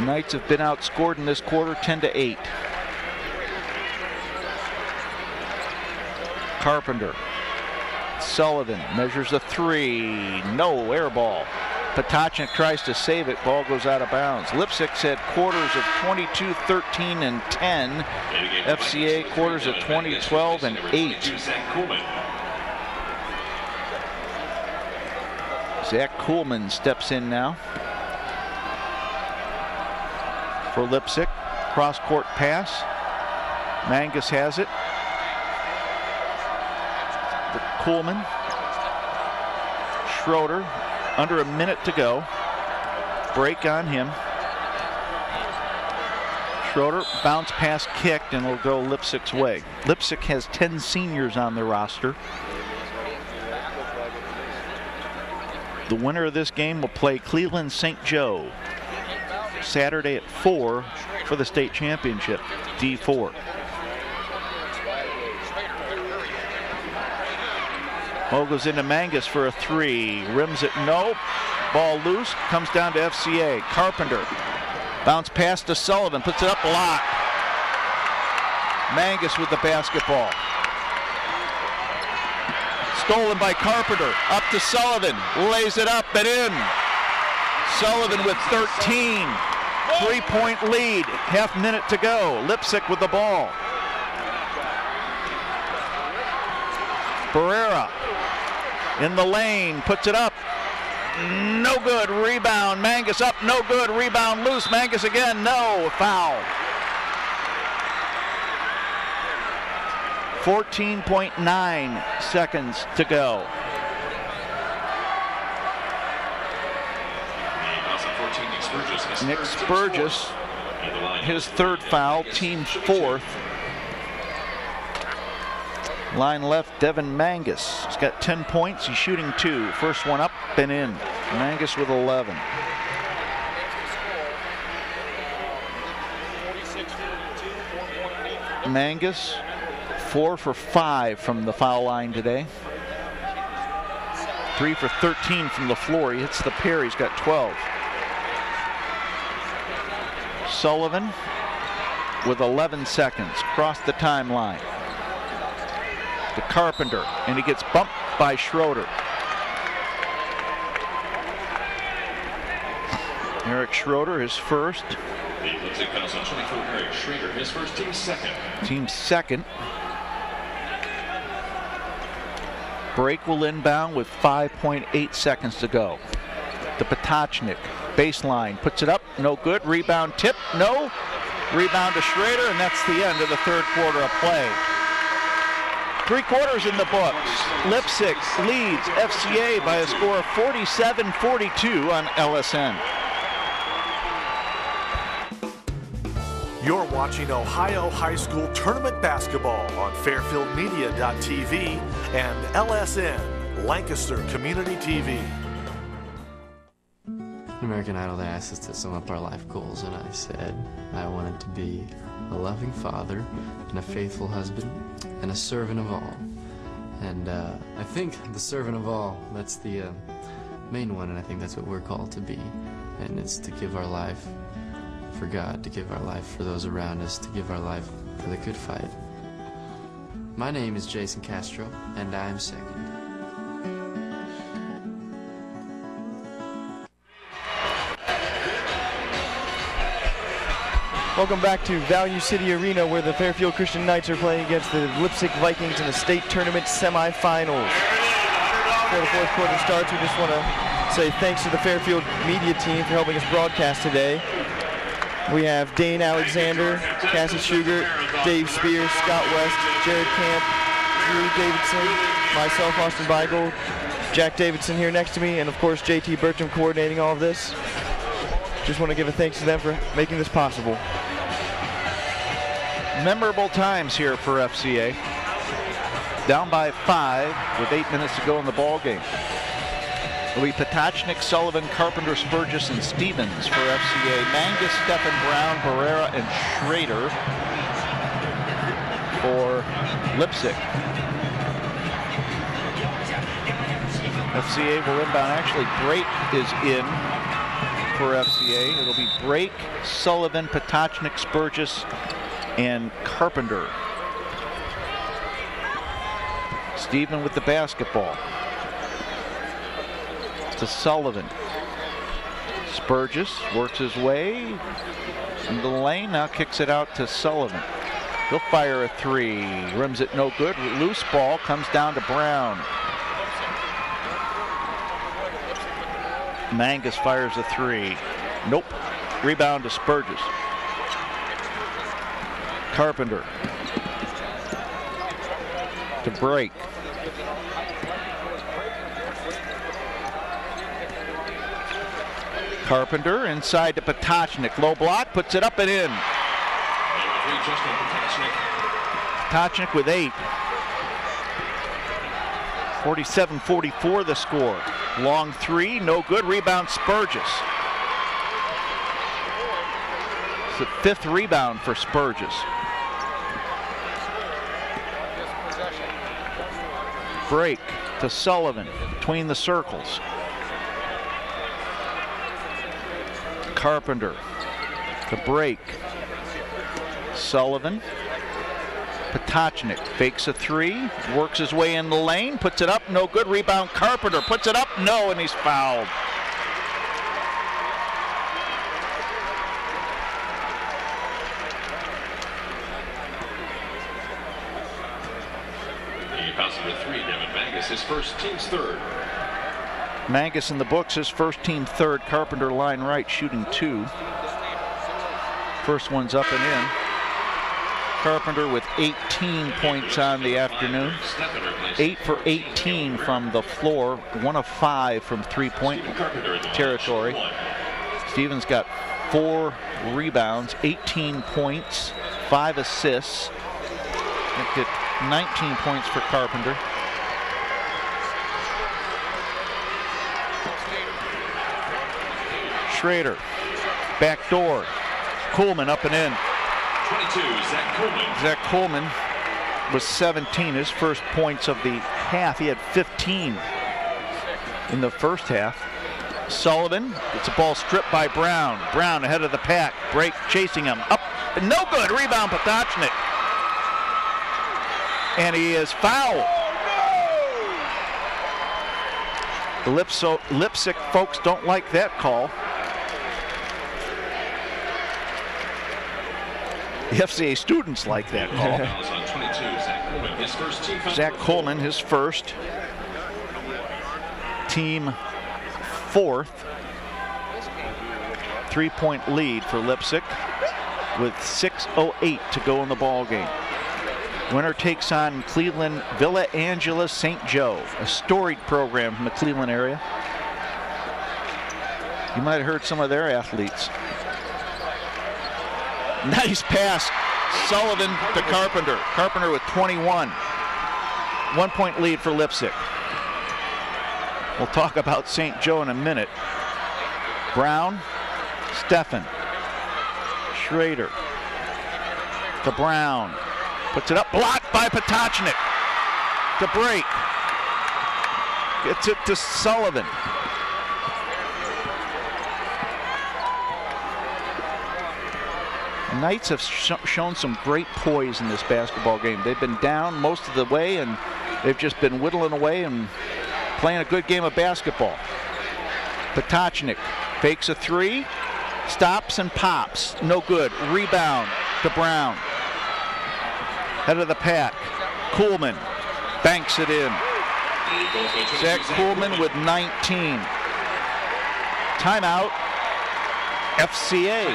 Knights have been outscored in this quarter 10-8. Carpenter. Sullivan measures a 3. No, air ball. Potocnik tries to save it. Ball goes out of bounds. Leipzig's had quarters of 22, 13, and 10. FCA quarters of 20, 12, and 8. Zach Kuhlman steps in now for Leipsic. Cross-court pass. Mangus has it. Kuhlman. Schroeder. Under a minute to go. Break on him. Schroeder, bounce pass kicked, and it'll go Leipzig's way. Leipsic has 10 seniors on the roster. The winner of this game will play Cleveland St. Joe Saturday at 4 for the state championship, D4. Ball goes into Mangus for a 3. Rims it, no. Ball loose, comes down to FCA. Carpenter. Bounce pass to Sullivan, puts it up, block. Mangus with the basketball. Stolen by Carpenter, up to Sullivan, lays it up and in. Sullivan with 13. 3-point lead, half minute to go. Leipsic with the ball. Barrera in the lane, puts it up. No good, rebound. Mangus up, no good, rebound loose. Mangus again, no, foul. 14.9 seconds to go. Nick Spurgis, his third foul, team 4th. Line left, Devin Mangus. He's got 10 points. He's shooting 2. First one up and in. Mangus with 11. Mangus, 4 for 5 from the foul line today. 3 for 13 from the floor. He hits the pair. He's got 12. Sullivan with 11 seconds. Cross the timeline. To Carpenter, and he gets bumped by Schroeder. Eric Schroeder, his first. Eric Schroeder, his first, team second. Team second. Break will inbound with 5.8 seconds to go. To Potocnik, baseline, puts it up, no good. Rebound tip, no. Rebound to Schroeder, and that's the end of the third quarter of play. 3 quarters in the books. Leipsic leads FCA by a score of 47-42 on LSN. You're watching Ohio High School Tournament Basketball on FairfieldMedia.tv and LSN, Lancaster Community TV. American Idol, they asked us to sum up our life goals, and I said I wanted to be a loving father and a faithful husband and a servant of all. And I think the servant of all, that's the main one, and I think that's what we're called to be. And it's to give our life for God, to give our life for those around us, to give our life for the good fight. My name is Jason Castro, and I am second. Welcome back to Value City Arena, where the Fairfield Christian Knights are playing against the Leipsic Vikings in the state tournament semifinals. Before the fourth quarter starts, we just want to say thanks to the Fairfield media team for helping us broadcast today. We have Dane Alexander, Cassie Schugert, Dave Spears, Scott West, Jared Camp, Gregory Davidson, myself, Austin Beigel, Jack Davidson here next to me, and of course JT Bertram coordinating all of this. Just want to give a thanks to them for making this possible. Memorable times here for FCA. Down by 5 with 8 minutes to go in the ball game. It'll be Potachnik, Sullivan, Carpenter, Spurgis, and Stevens for FCA. Mangus, Stephan, Brown, Barrera, and Schrader for Leipsic. FCA will inbound. Actually, Brake is in for FCA. It'll be Brake, Sullivan, Potachnik, Spurgis, and Carpenter. Steven with the basketball. To Sullivan. Spurgis works his way into the lane, now kicks it out to Sullivan. He'll fire a 3, rims it no good. Loose ball comes down to Brown. Mangus fires a 3. Nope. Rebound to Spurgis. Carpenter. To Brake. Carpenter inside to Potachnik. Low block, puts it up and in. Potachnik with 8. 47-44 the score. Long 3, no good. Rebound Spurgis. It's the 5th rebound for Spurgis. Break to Sullivan between the circles. Carpenter to Break. Sullivan. Potachnik fakes a 3, works his way in the lane, puts it up, no good. Rebound Carpenter, puts it up, no, and he's fouled. He passes to 3, Devin Mangus, his first, team's 3rd. Mangus in the books, his first, team 3rd. Carpenter line right, shooting 2. First one's up and in. Carpenter with 18 points on the afternoon. 8 for 18 from the floor. 1 of 5 from 3-point territory. Stevens got 4 rebounds, 18 points, 5 assists. Get 19 points for Carpenter. Schrader, backdoor. Coleman up and in. 22, Zach Coleman. Zach Coleman was 17, his first points of the half. He had 15 in the first half. Sullivan gets a ball stripped by Brown. Brown ahead of the pack. Break chasing him. Up, no good. Rebound Potachnik. And he is fouled. The Leipsic folks don't like that call. The FCA students like that call. Zach Coleman, his first. Team 4th. 3-point lead for Leipsic with 6:08 to go in the ball game. Winner takes on Cleveland Villa Angela St. Joe, a storied program from the Cleveland area. You might have heard some of their athletes. Nice pass. Sullivan to Carpenter. Carpenter with 21. 1-point lead for Leipsic. We'll talk about St. Joe in a minute. Brown, Stephan. Schrader to Brown. Puts it up, blocked by Potachnik. To Break. Gets it to Sullivan. Knights have shown some great poise in this basketball game. They've been down most of the way, and they've just been whittling away and playing a good game of basketball. Potachnik fakes a 3, stops and pops. No good. Rebound to Brown. Head of the pack. Coleman banks it in. Zach Coleman with 19. Timeout. FCA.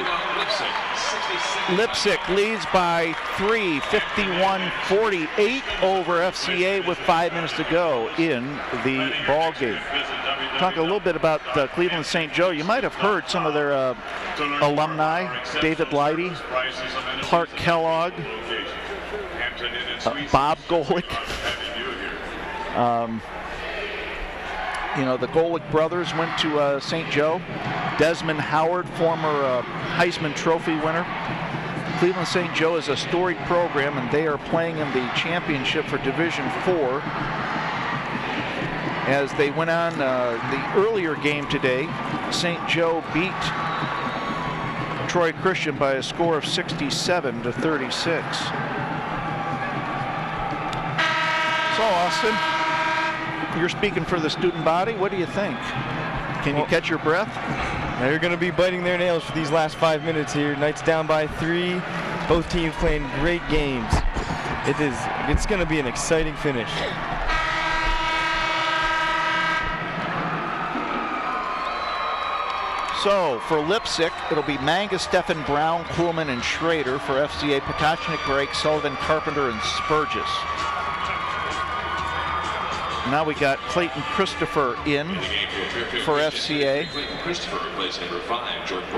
Leipsic leads by 3, 51-48 over FCA with 5 minutes to go in the ball game. Talk a little bit about Cleveland St. Joe. You might have heard some of their alumni, David Leidy, Clark Kellogg, Bob Golick. You know, the Golick brothers went to St. Joe. Desmond Howard, former Heisman Trophy winner. Cleveland St. Joe is a storied program, and they are playing in the championship for Division IV. As they went on the earlier game today, St. Joe beat Troy Christian by a score of 67-36. So, Austin, you're speaking for the student body. What do you think? Can you catch your breath? They're going to be biting their nails for these last 5 minutes here. Knight's down by 3. Both teams playing great games. It's going to be an exciting finish. So for Leipsic, it'll be Manga, Stefan, Brown, Kuhlman, and Schrader. For FCA, Potachnik, Brake, Sullivan, Carpenter, and Spurgis. Now we got Clayton Christopher in for FCA.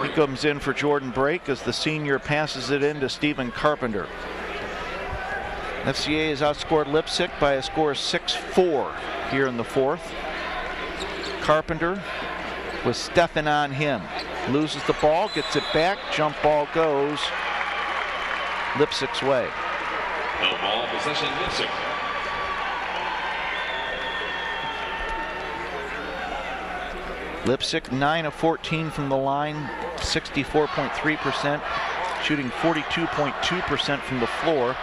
He comes in for Jordan Brake as the senior passes it in to Stephen Carpenter. FCA has outscored Leipsic by a score of 6-4 here in the fourth. Carpenter with Stefan on him. Loses the ball, gets it back, jump ball goes Leipsic's way. No ball, possession Leipsic. Leipsic 9 of 14 from the line, 64.3%, shooting 42.2% from the floor.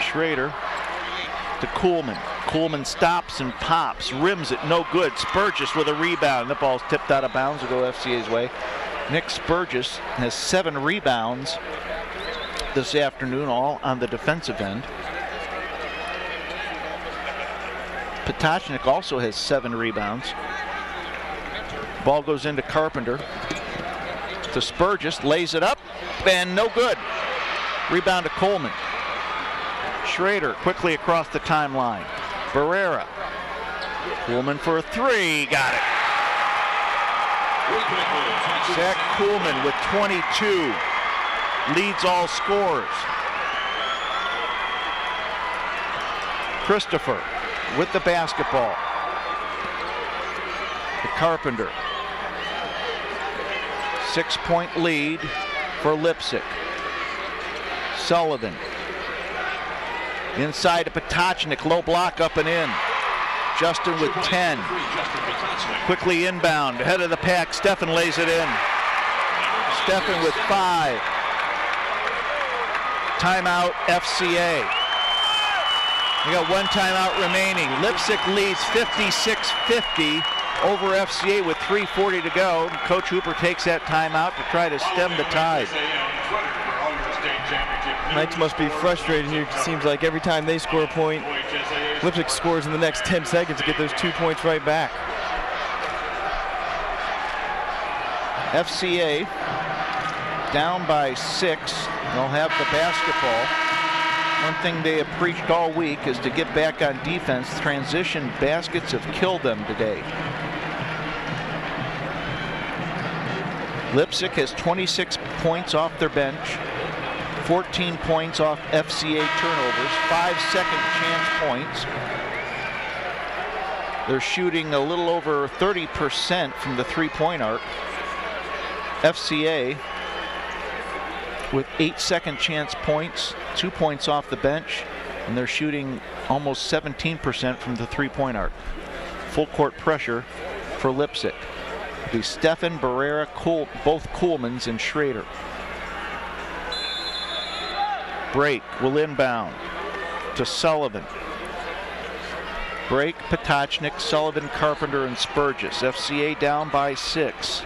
Schrader to Kuhlman. Kuhlman stops and pops, rims it, no good. Spurgis with a rebound. The ball's tipped out of bounds to go FCA's way. Nick Spurgis has 7 rebounds this afternoon, all on the defensive end. Potachnik also has 7 rebounds. Ball goes into Carpenter. To Spurgis, lays it up, and no good. Rebound to Coleman. Schrader quickly across the timeline. Barrera. Kuhlman for a 3, got it. Zach Kuhlman with 22, leads all scorers. Christopher with the basketball. To Carpenter. 6-point lead for Leipsic. Sullivan. Inside to Potachnik, low block up and in. Justin with 10. Quickly inbound, head of the pack, Stefan lays it in. Stefan with 5. Timeout FCA. We got 1 timeout remaining. Leipsic leads 56-50 over FCA with 3:40 to go. Coach Hooper takes that timeout to try to stem the tide. Knights must be frustrated here. It seems like every time they score a point, Leipsic scores in the next 10 seconds to get those 2 points right back. FCA down by 6. They'll have the basketball. One thing they have preached all week is to get back on defense. Transition baskets have killed them today. Leipsic has 26 points off their bench. 14 points off FCA turnovers, 5 second chance points. They're shooting a little over 30% from the 3-point arc. FCA with 8 second chance points, 2 points off the bench, and they're shooting almost 17% from the 3-point arc. Full court pressure for Leipsic. It'll be Stefan, Barrera, both Kuhlmans, and Schrader. Brake will inbound to Sullivan. Brake, Potachnik, Sullivan, Carpenter, and Spurgis. FCA down by 6.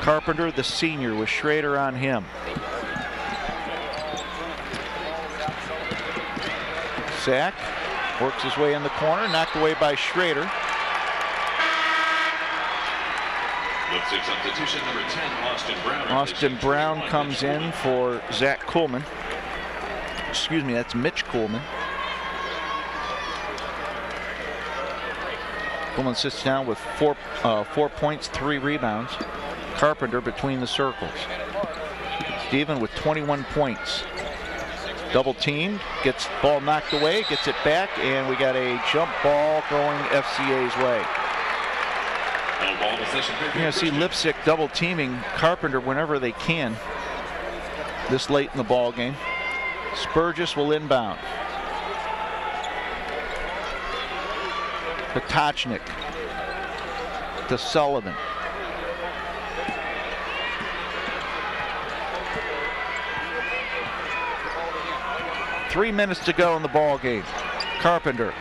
Carpenter, the senior, with Schrader on him. Zach works his way in the corner, knocked away by Schrader. Leipsic substitution number 10, Austin Brown. Austin Brown comes in for Zach Coleman. Excuse me, that's Mitch Coleman. Coleman sits down with 4 points, 3 rebounds. Carpenter between the circles. Steven with 21 points. Double teamed, gets ball knocked away, gets it back, and we got a jump ball going FCA's way. You're going to see Leipsic double teaming Carpenter whenever they can this late in the ball game. Spurgis will inbound. Potachnik to Sullivan. Three minutes to go in the ball game. Carpenter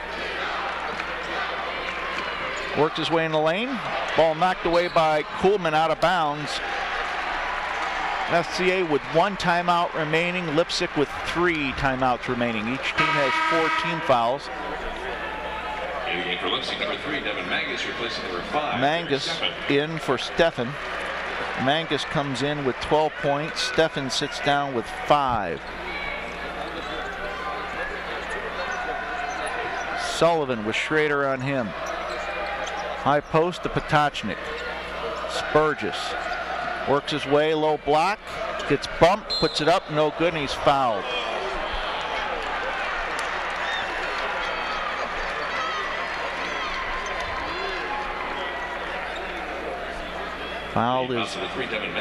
worked his way in the lane. Ball knocked away by Coolman out of bounds. FCA with 1 timeout remaining. Leipsic with 3 timeouts remaining. Each team has 4 team fouls. In the game for Leipsic, number 3, Devin Mangus replacing number 5. Mangus in for Steffen. Mangus comes in with 12 points. Steffen sits down with 5. Sullivan with Schrader on him. High post to Potachnik. Spurgis works his way, low block, gets bumped, puts it up, no good, and he's fouled. Foul is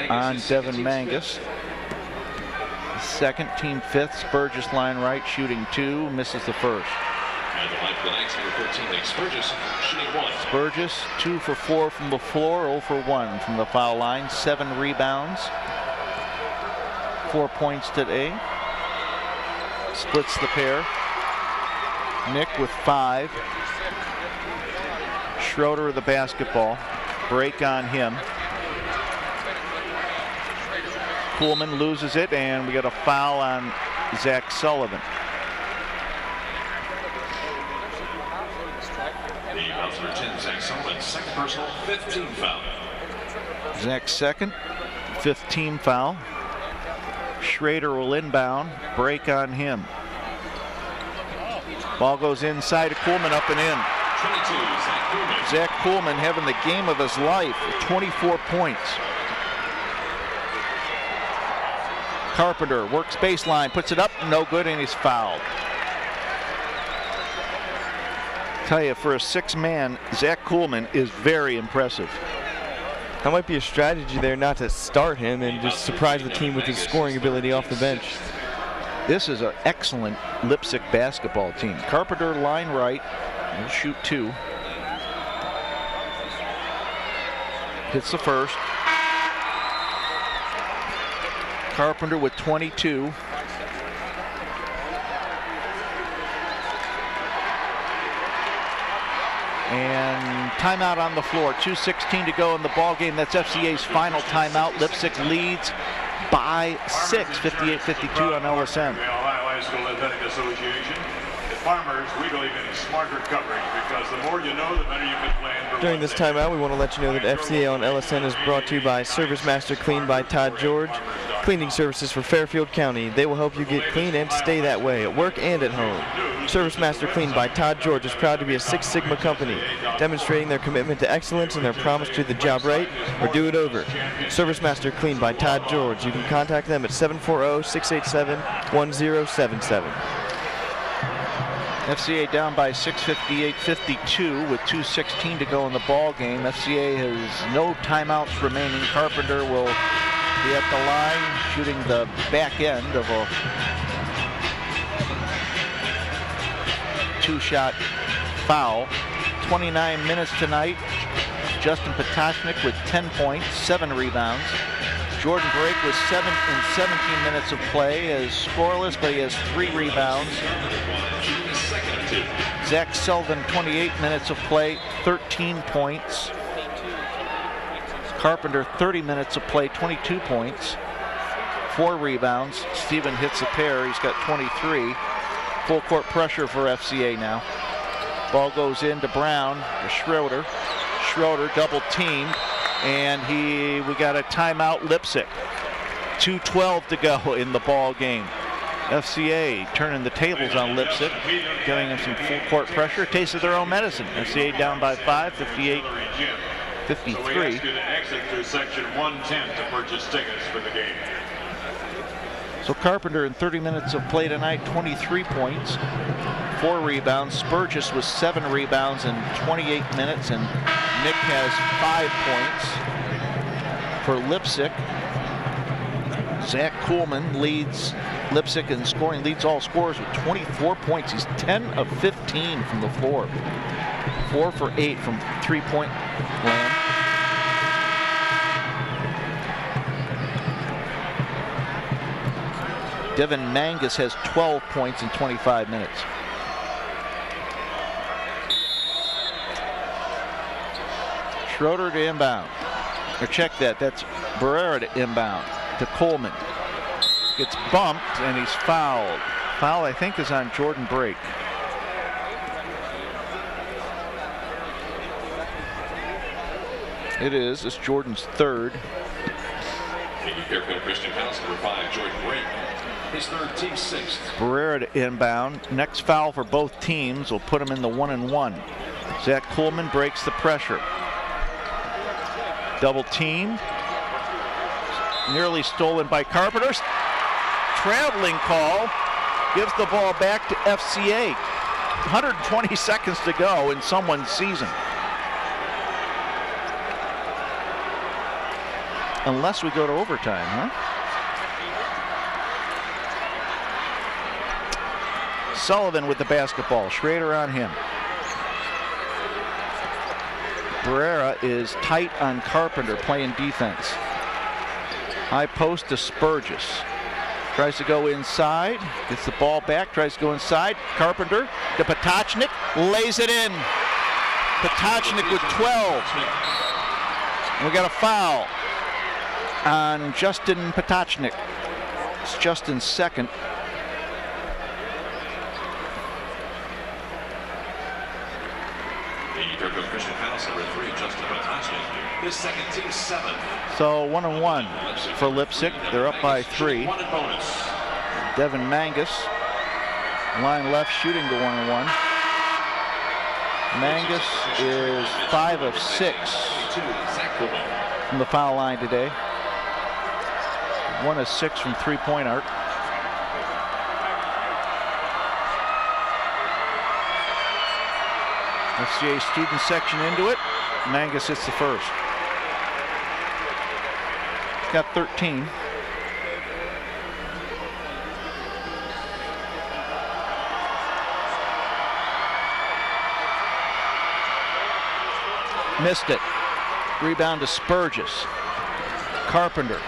on Devin Mangus. Second, team 5th, Spurgis line right, shooting 2, misses the first. And the line for the Knights, number 14, Nick Spurgis, shooting 1. Spurgis 2 for 4 from the floor, 0 for 1 from the foul line, 7 rebounds, 4 points today. Splits the pair. Nick with 5. Schroeder with the basketball. Break on him. Coolman loses it, and we got a foul on Zach Sullivan. The bounce number 10, Zach Sullivan, second personal, 5th team foul. Zach's second, 5th team foul. Schrader will inbound, break on him. Ball goes inside to Coolman, up and in. 22, Zach Coolman. Zach Coolman having the game of his life, 24 points. Carpenter works baseline, puts it up, no good, and he's fouled. Tell you, for a 6-man, Zach Coolman is very impressive. That might be a strategy there not to start him and just surprise the team with his scoring ability off the bench. This is an excellent Leipsic basketball team. Carpenter line right, will shoot 2. Hits the first. Carpenter with 22. And timeout on the floor. 2:16 to go in the ball game. That's FCA's final timeout. Leipsic leads by 6, 58-52 on LSN. The Ohio High School Athletic Association. At Farmers, we believe in smarter coverage because the more you know, the better you can plan for. During this timeout, we want to let you know that FCA on LSN is brought to you by Service Master Clean by Todd George. Cleaning services for Fairfield County. They will help you get clean and stay that way at work and at home. Service Master Clean by Todd George is proud to be a Six Sigma company, demonstrating their commitment to excellence and their promise to do the job right or do it over. Service Master Clean by Todd George. You can contact them at 740-687-1077. FCA down by 6, 58-52 with 2:16 to go in the ball game. FCA has no timeouts remaining. Carpenter will be at the line shooting the back end of a 2-shot foul. 29 minutes tonight. Justin Potachnik with 10 points, 7 rebounds. Jordan Brake with 17 minutes of play is scoreless, but he has 3 rebounds. Zach Sullivan, 28 minutes of play, 13 points. Carpenter, 30 minutes of play, 22 points, 4 rebounds. Steven hits a pair, he's got 23. Full court pressure for FCA now. Ball goes into Brown, to Schroeder. Schroeder double teamed, and we got a timeout, Leipsic. 2:12 to go in the ball game. FCA turning the tables on Leipsic, giving them some full court pressure. Taste of their own medicine. FCA down by 5, 58-53. So we ask you to exit through section 110 to purchase tickets for the game. So Carpenter in 30 minutes of play tonight, 23 points, 4 rebounds. Spurgis with 7 rebounds in 28 minutes, and Nick has 5 points for Leipsic. Zach Kuhlman leads Leipsic in scoring, leads all scorers with 24 points. He's 10 of 15 from the floor. 4 for 8 from three-point land. Devin Mangus has 12 points in 25 minutes. Schroeder to inbound. Or check that, that's Barrera to inbound to Coleman. Gets bumped and he's fouled. Foul, I think, is on Jordan Brake. It is. It's Jordan's third. Fairfield Christian penalty number 5, Jordan Brake. His third, team 6th. Barrera to inbound. Next foul for both teams will put him in the 1-and-1. Zach Coleman breaks the pressure. Double team. Nearly stolen by Carpenter. Traveling call. Gives the ball back to FCA. 120 seconds to go in someone's season. Unless we go to overtime, huh? Sullivan with the basketball. Schrader on him. Barrera is tight on Carpenter, playing defense. High post to Spurgis. Tries to go inside. Gets the ball back. Tries to go inside. Carpenter to Potachnik. Lays it in. Potachnik with 12. And we got a foul on Justin Potachnik. It's Justin's second. His second, team 7. So 1-and-1 for Leipsic. They're up by 3. Devin Mangus, line left, shooting to 1-and-1. Mangus is 5 of 6 from the foul line today. 1 of 6 from three-point arc. FCA student section into it. Mangus hits the first. He's got 13. Missed it. Rebound to Spurgis. Carpenter.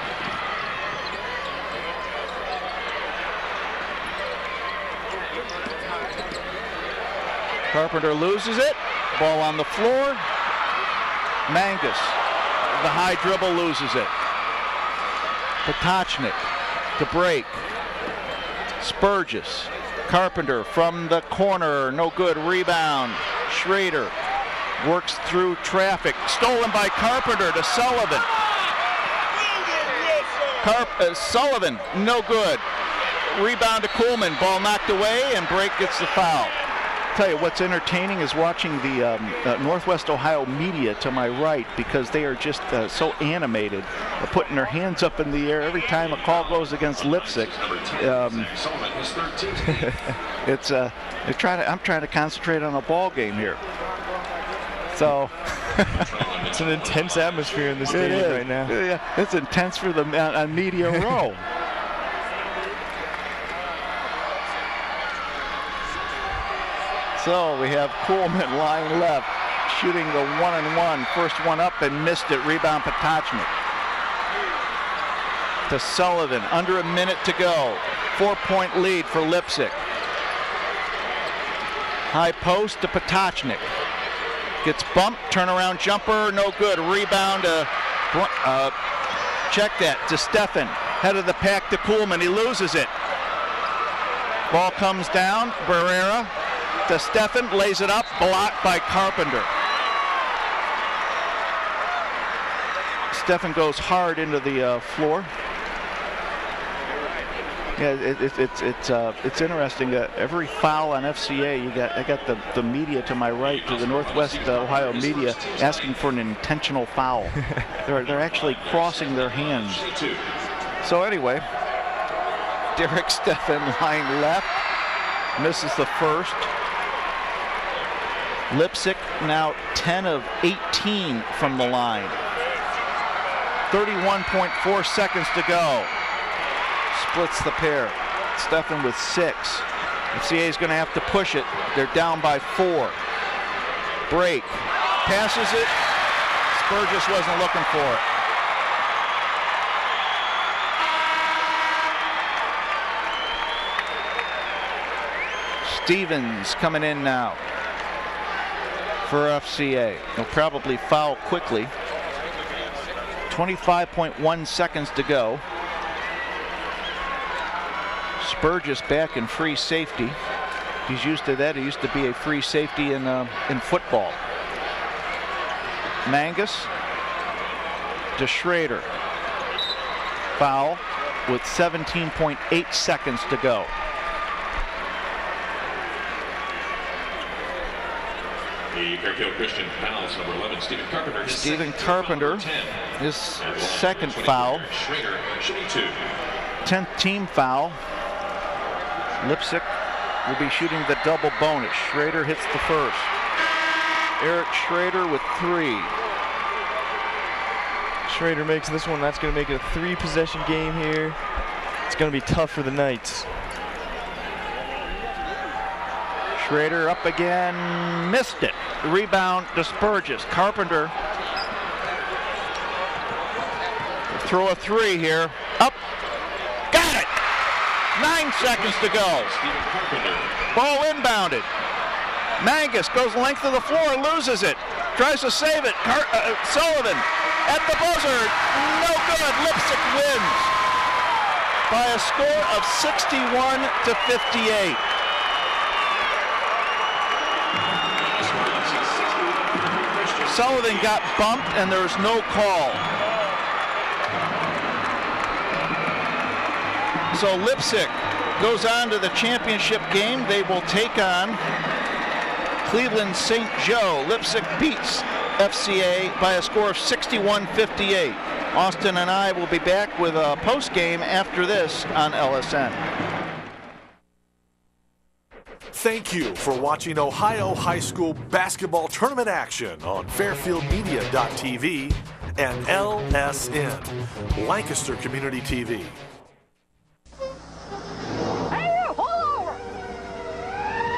Carpenter loses it. Ball on the floor. Mangus, the high dribble, loses it. Potachnik to break. Spurgis. Carpenter from the corner, no good. Rebound. Schrader works through traffic. Stolen by Carpenter to Sullivan. Sullivan, no good. Rebound to Kuhlman. Ball knocked away, and Brake gets the foul. Tell you what's entertaining is watching the Northwest Ohio media to my right, because they are just so animated, putting their hands up in the air every time a call goes against Leipsic. It's I'm trying to concentrate on a ball game here. So it's an intense atmosphere in the stadium right now. Yeah, it's intense for the on media row. So we have Kuhlman lying left, shooting the 1-and-1. First one up and missed it. Rebound Potachnik. To Sullivan. Under a minute to go. 4-point lead for Leipsic. High post to Potachnik. Gets bumped. Turnaround jumper. No good. Rebound to check that to Stefan. Head of the pack to Kuhlman. He loses it. Ball comes down. Barrera to Stefan, lays it up, blocked by Carpenter. Stefan goes hard into the floor. Yeah, it's interesting. Every foul on FCA, I got the media to my right, to the Northwest Ohio media, asking for an intentional foul. They're actually crossing their hands. So anyway, Derek Stefan lying left, misses the first. Leipsic now 10 of 18 from the line. 31.4 seconds to go. Splits the pair. Stefan with 6. FCA is going to have to push it. They're down by 4. Break. Passes it. Spurgis wasn't looking for it. Stevens coming in now for FCA. He'll probably foul quickly. 25.1 seconds to go. Spurgis back in free safety. He's used to that. He used to be a free safety in football. Mangus to Schrader. Foul with 17.8 seconds to go. The Fairfield Christian fouls number 11, Stephen Carpenter. Stephen Carpenter, his second foul. Schrader, should be 2. 10th team foul. Leipsic will be shooting the double bonus. Schrader hits the first. Eric Schrader with 3. Schrader makes this one. That's going to make it a 3-possession game here. It's going to be tough for the Knights. Schrader up again, missed it. Rebound to Spurgis. Carpenter throw a 3 here. Up, got it. 9 seconds to go. Ball inbounded. Mangus goes the length of the floor, loses it. Tries to save it. Sullivan at the buzzer. No good. Leipsic wins by a score of 61-58. Sullivan got bumped and there was no call. So Leipsic goes on to the championship game. They will take on Cleveland St. Joe. Leipsic beats FCA by a score of 61-58. Austin and I will be back with a post game after this on LSN. Thank you for watching Ohio High School basketball tournament action on FairfieldMedia.tv and LSN, Lancaster Community TV.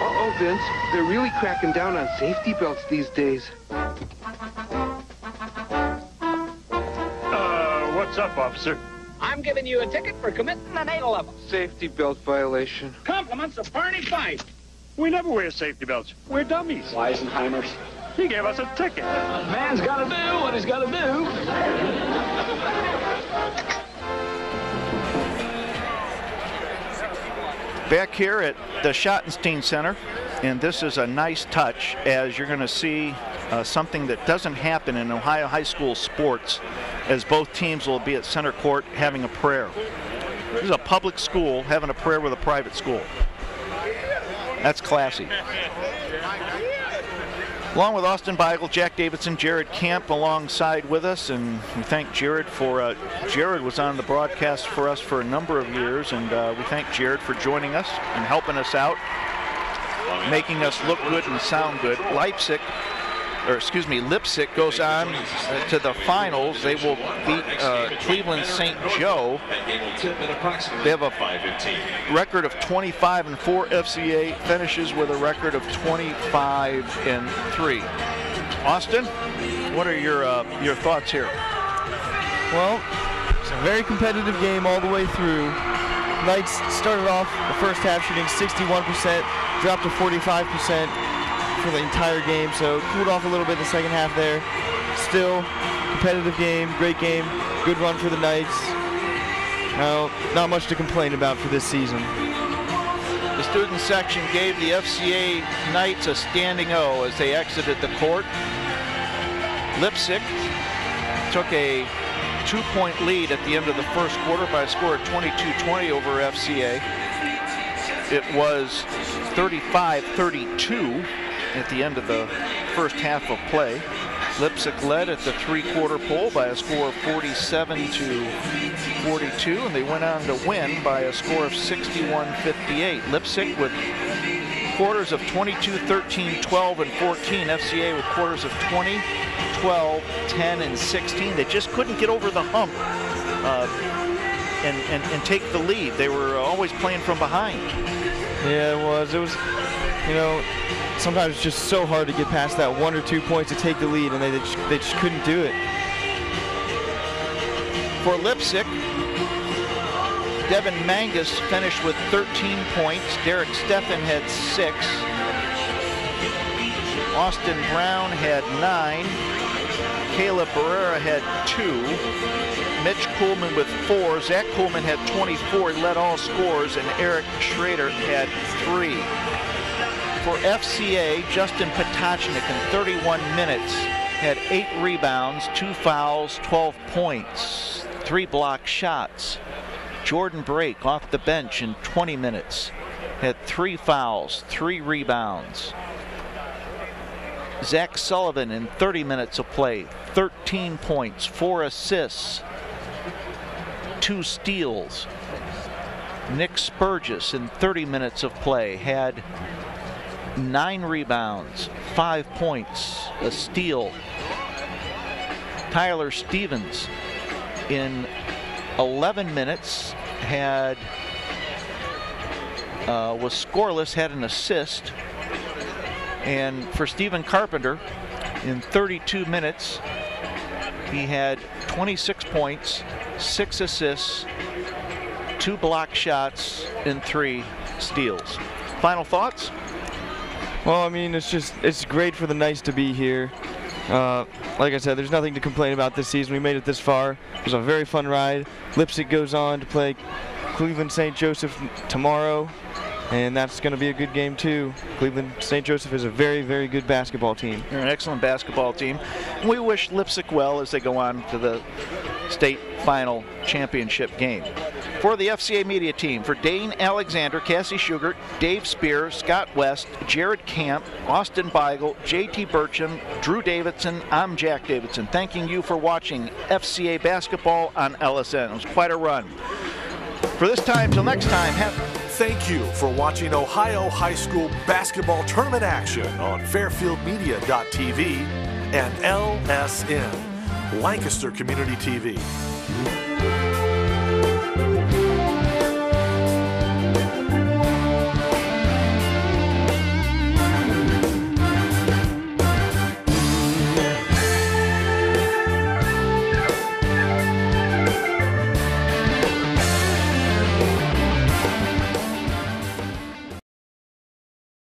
Uh-oh, Vince. They're really cracking down on safety belts these days. What's up, officer? I'm giving you a ticket for committing an 811. Safety belt violation. Compliments of Barney Fife. We never wear safety belts. We're dummies. Weisenheimers. He gave us a ticket. Man's got to do what he's got to do. Back here at the Schottenstein Center, and this is a nice touch as you're going to see something that doesn't happen in Ohio high school sports, as both teams will be at center court having a prayer. This is a public school having a prayer with a private school. That's classy. Along with Austin Beigel, Jack Davidson, Jared Camp alongside with us, and we thank Jared for, Jared was on the broadcast for us for a number of years, and we thank Jared for joining us and helping us out, making us look good and sound good. Leipsic goes on to the finals. They will beat Cleveland St. Joe. They have a record of 25-4. FCA finishes with a record of 25-3. Austin, what are your thoughts here? Well, it's a very competitive game all the way through. Knights started off the first half shooting 61%, dropped to 45% for the entire game, so cooled off a little bit in the second half there. Still, competitive game, great game, good run for the Knights. Not much to complain about for this season. The student section gave the FCA Knights a standing O as they exited the court. Leipsic took a 2-point lead at the end of the first quarter by a score of 22-20 over FCA. It was 35-32 at the end of the first half of play. Leipsic led at the three-quarter pole by a score of 47-42, and they went on to win by a score of 61-58. Leipsic with quarters of 22, 13, 12, and 14. FCA with quarters of 20, 12, 10, and 16. They just couldn't get over the hump and take the lead. They were always playing from behind. Yeah, it was. It was, you know, sometimes it's just so hard to get past that 1 or 2 points to take the lead, and they just couldn't do it. For Leipsic, Devin Mangus finished with 13 points. Derek Steffen had 6. Austin Brown had 9. Caleb Barrera had 2. Mitch Kuhlman with 4. Zach Kuhlman had 24, led all scorers, and Eric Schrader had 3. For FCA, Justin Potachnik in 31 minutes had 8 rebounds, 2 fouls, 12 points, 3 block shots. Jordan Brake off the bench in 20 minutes had 3 fouls, 3 rebounds. Zach Sullivan in 30 minutes of play, 13 points, 4 assists, 2 steals. Nick Spurgis in 30 minutes of play had 9 rebounds, 5 points, a steal. Tyler Stevens in 11 minutes was scoreless, had an assist. And for Stephen Carpenter, in 32 minutes, he had 26 points, 6 assists, 2 block shots, and 3 steals. Final thoughts? Well, I mean, it's great for the Knights to be here. Like I said, there's nothing to complain about this season. We made it this far. It was a very fun ride. Leipsic goes on to play Cleveland St. Joseph tomorrow, and that's going to be a good game too. Cleveland St. Joseph is a very, very good basketball team. They're an excellent basketball team. And we wish Leipsic well as they go on to the state final championship game. For the FCA media team, for Dane Alexander, Cassie Schugert, Dave Spear, Scott West, Jared Camp, Austin Beigel, JT Burcham, Drew Davidson, I'm Jack Davidson, thanking you for watching FCA basketball on LSN. It was quite a run. For this time, till next time, thank you for watching Ohio High School basketball tournament action on FairfieldMedia.tv and LSN, Lancaster Community TV.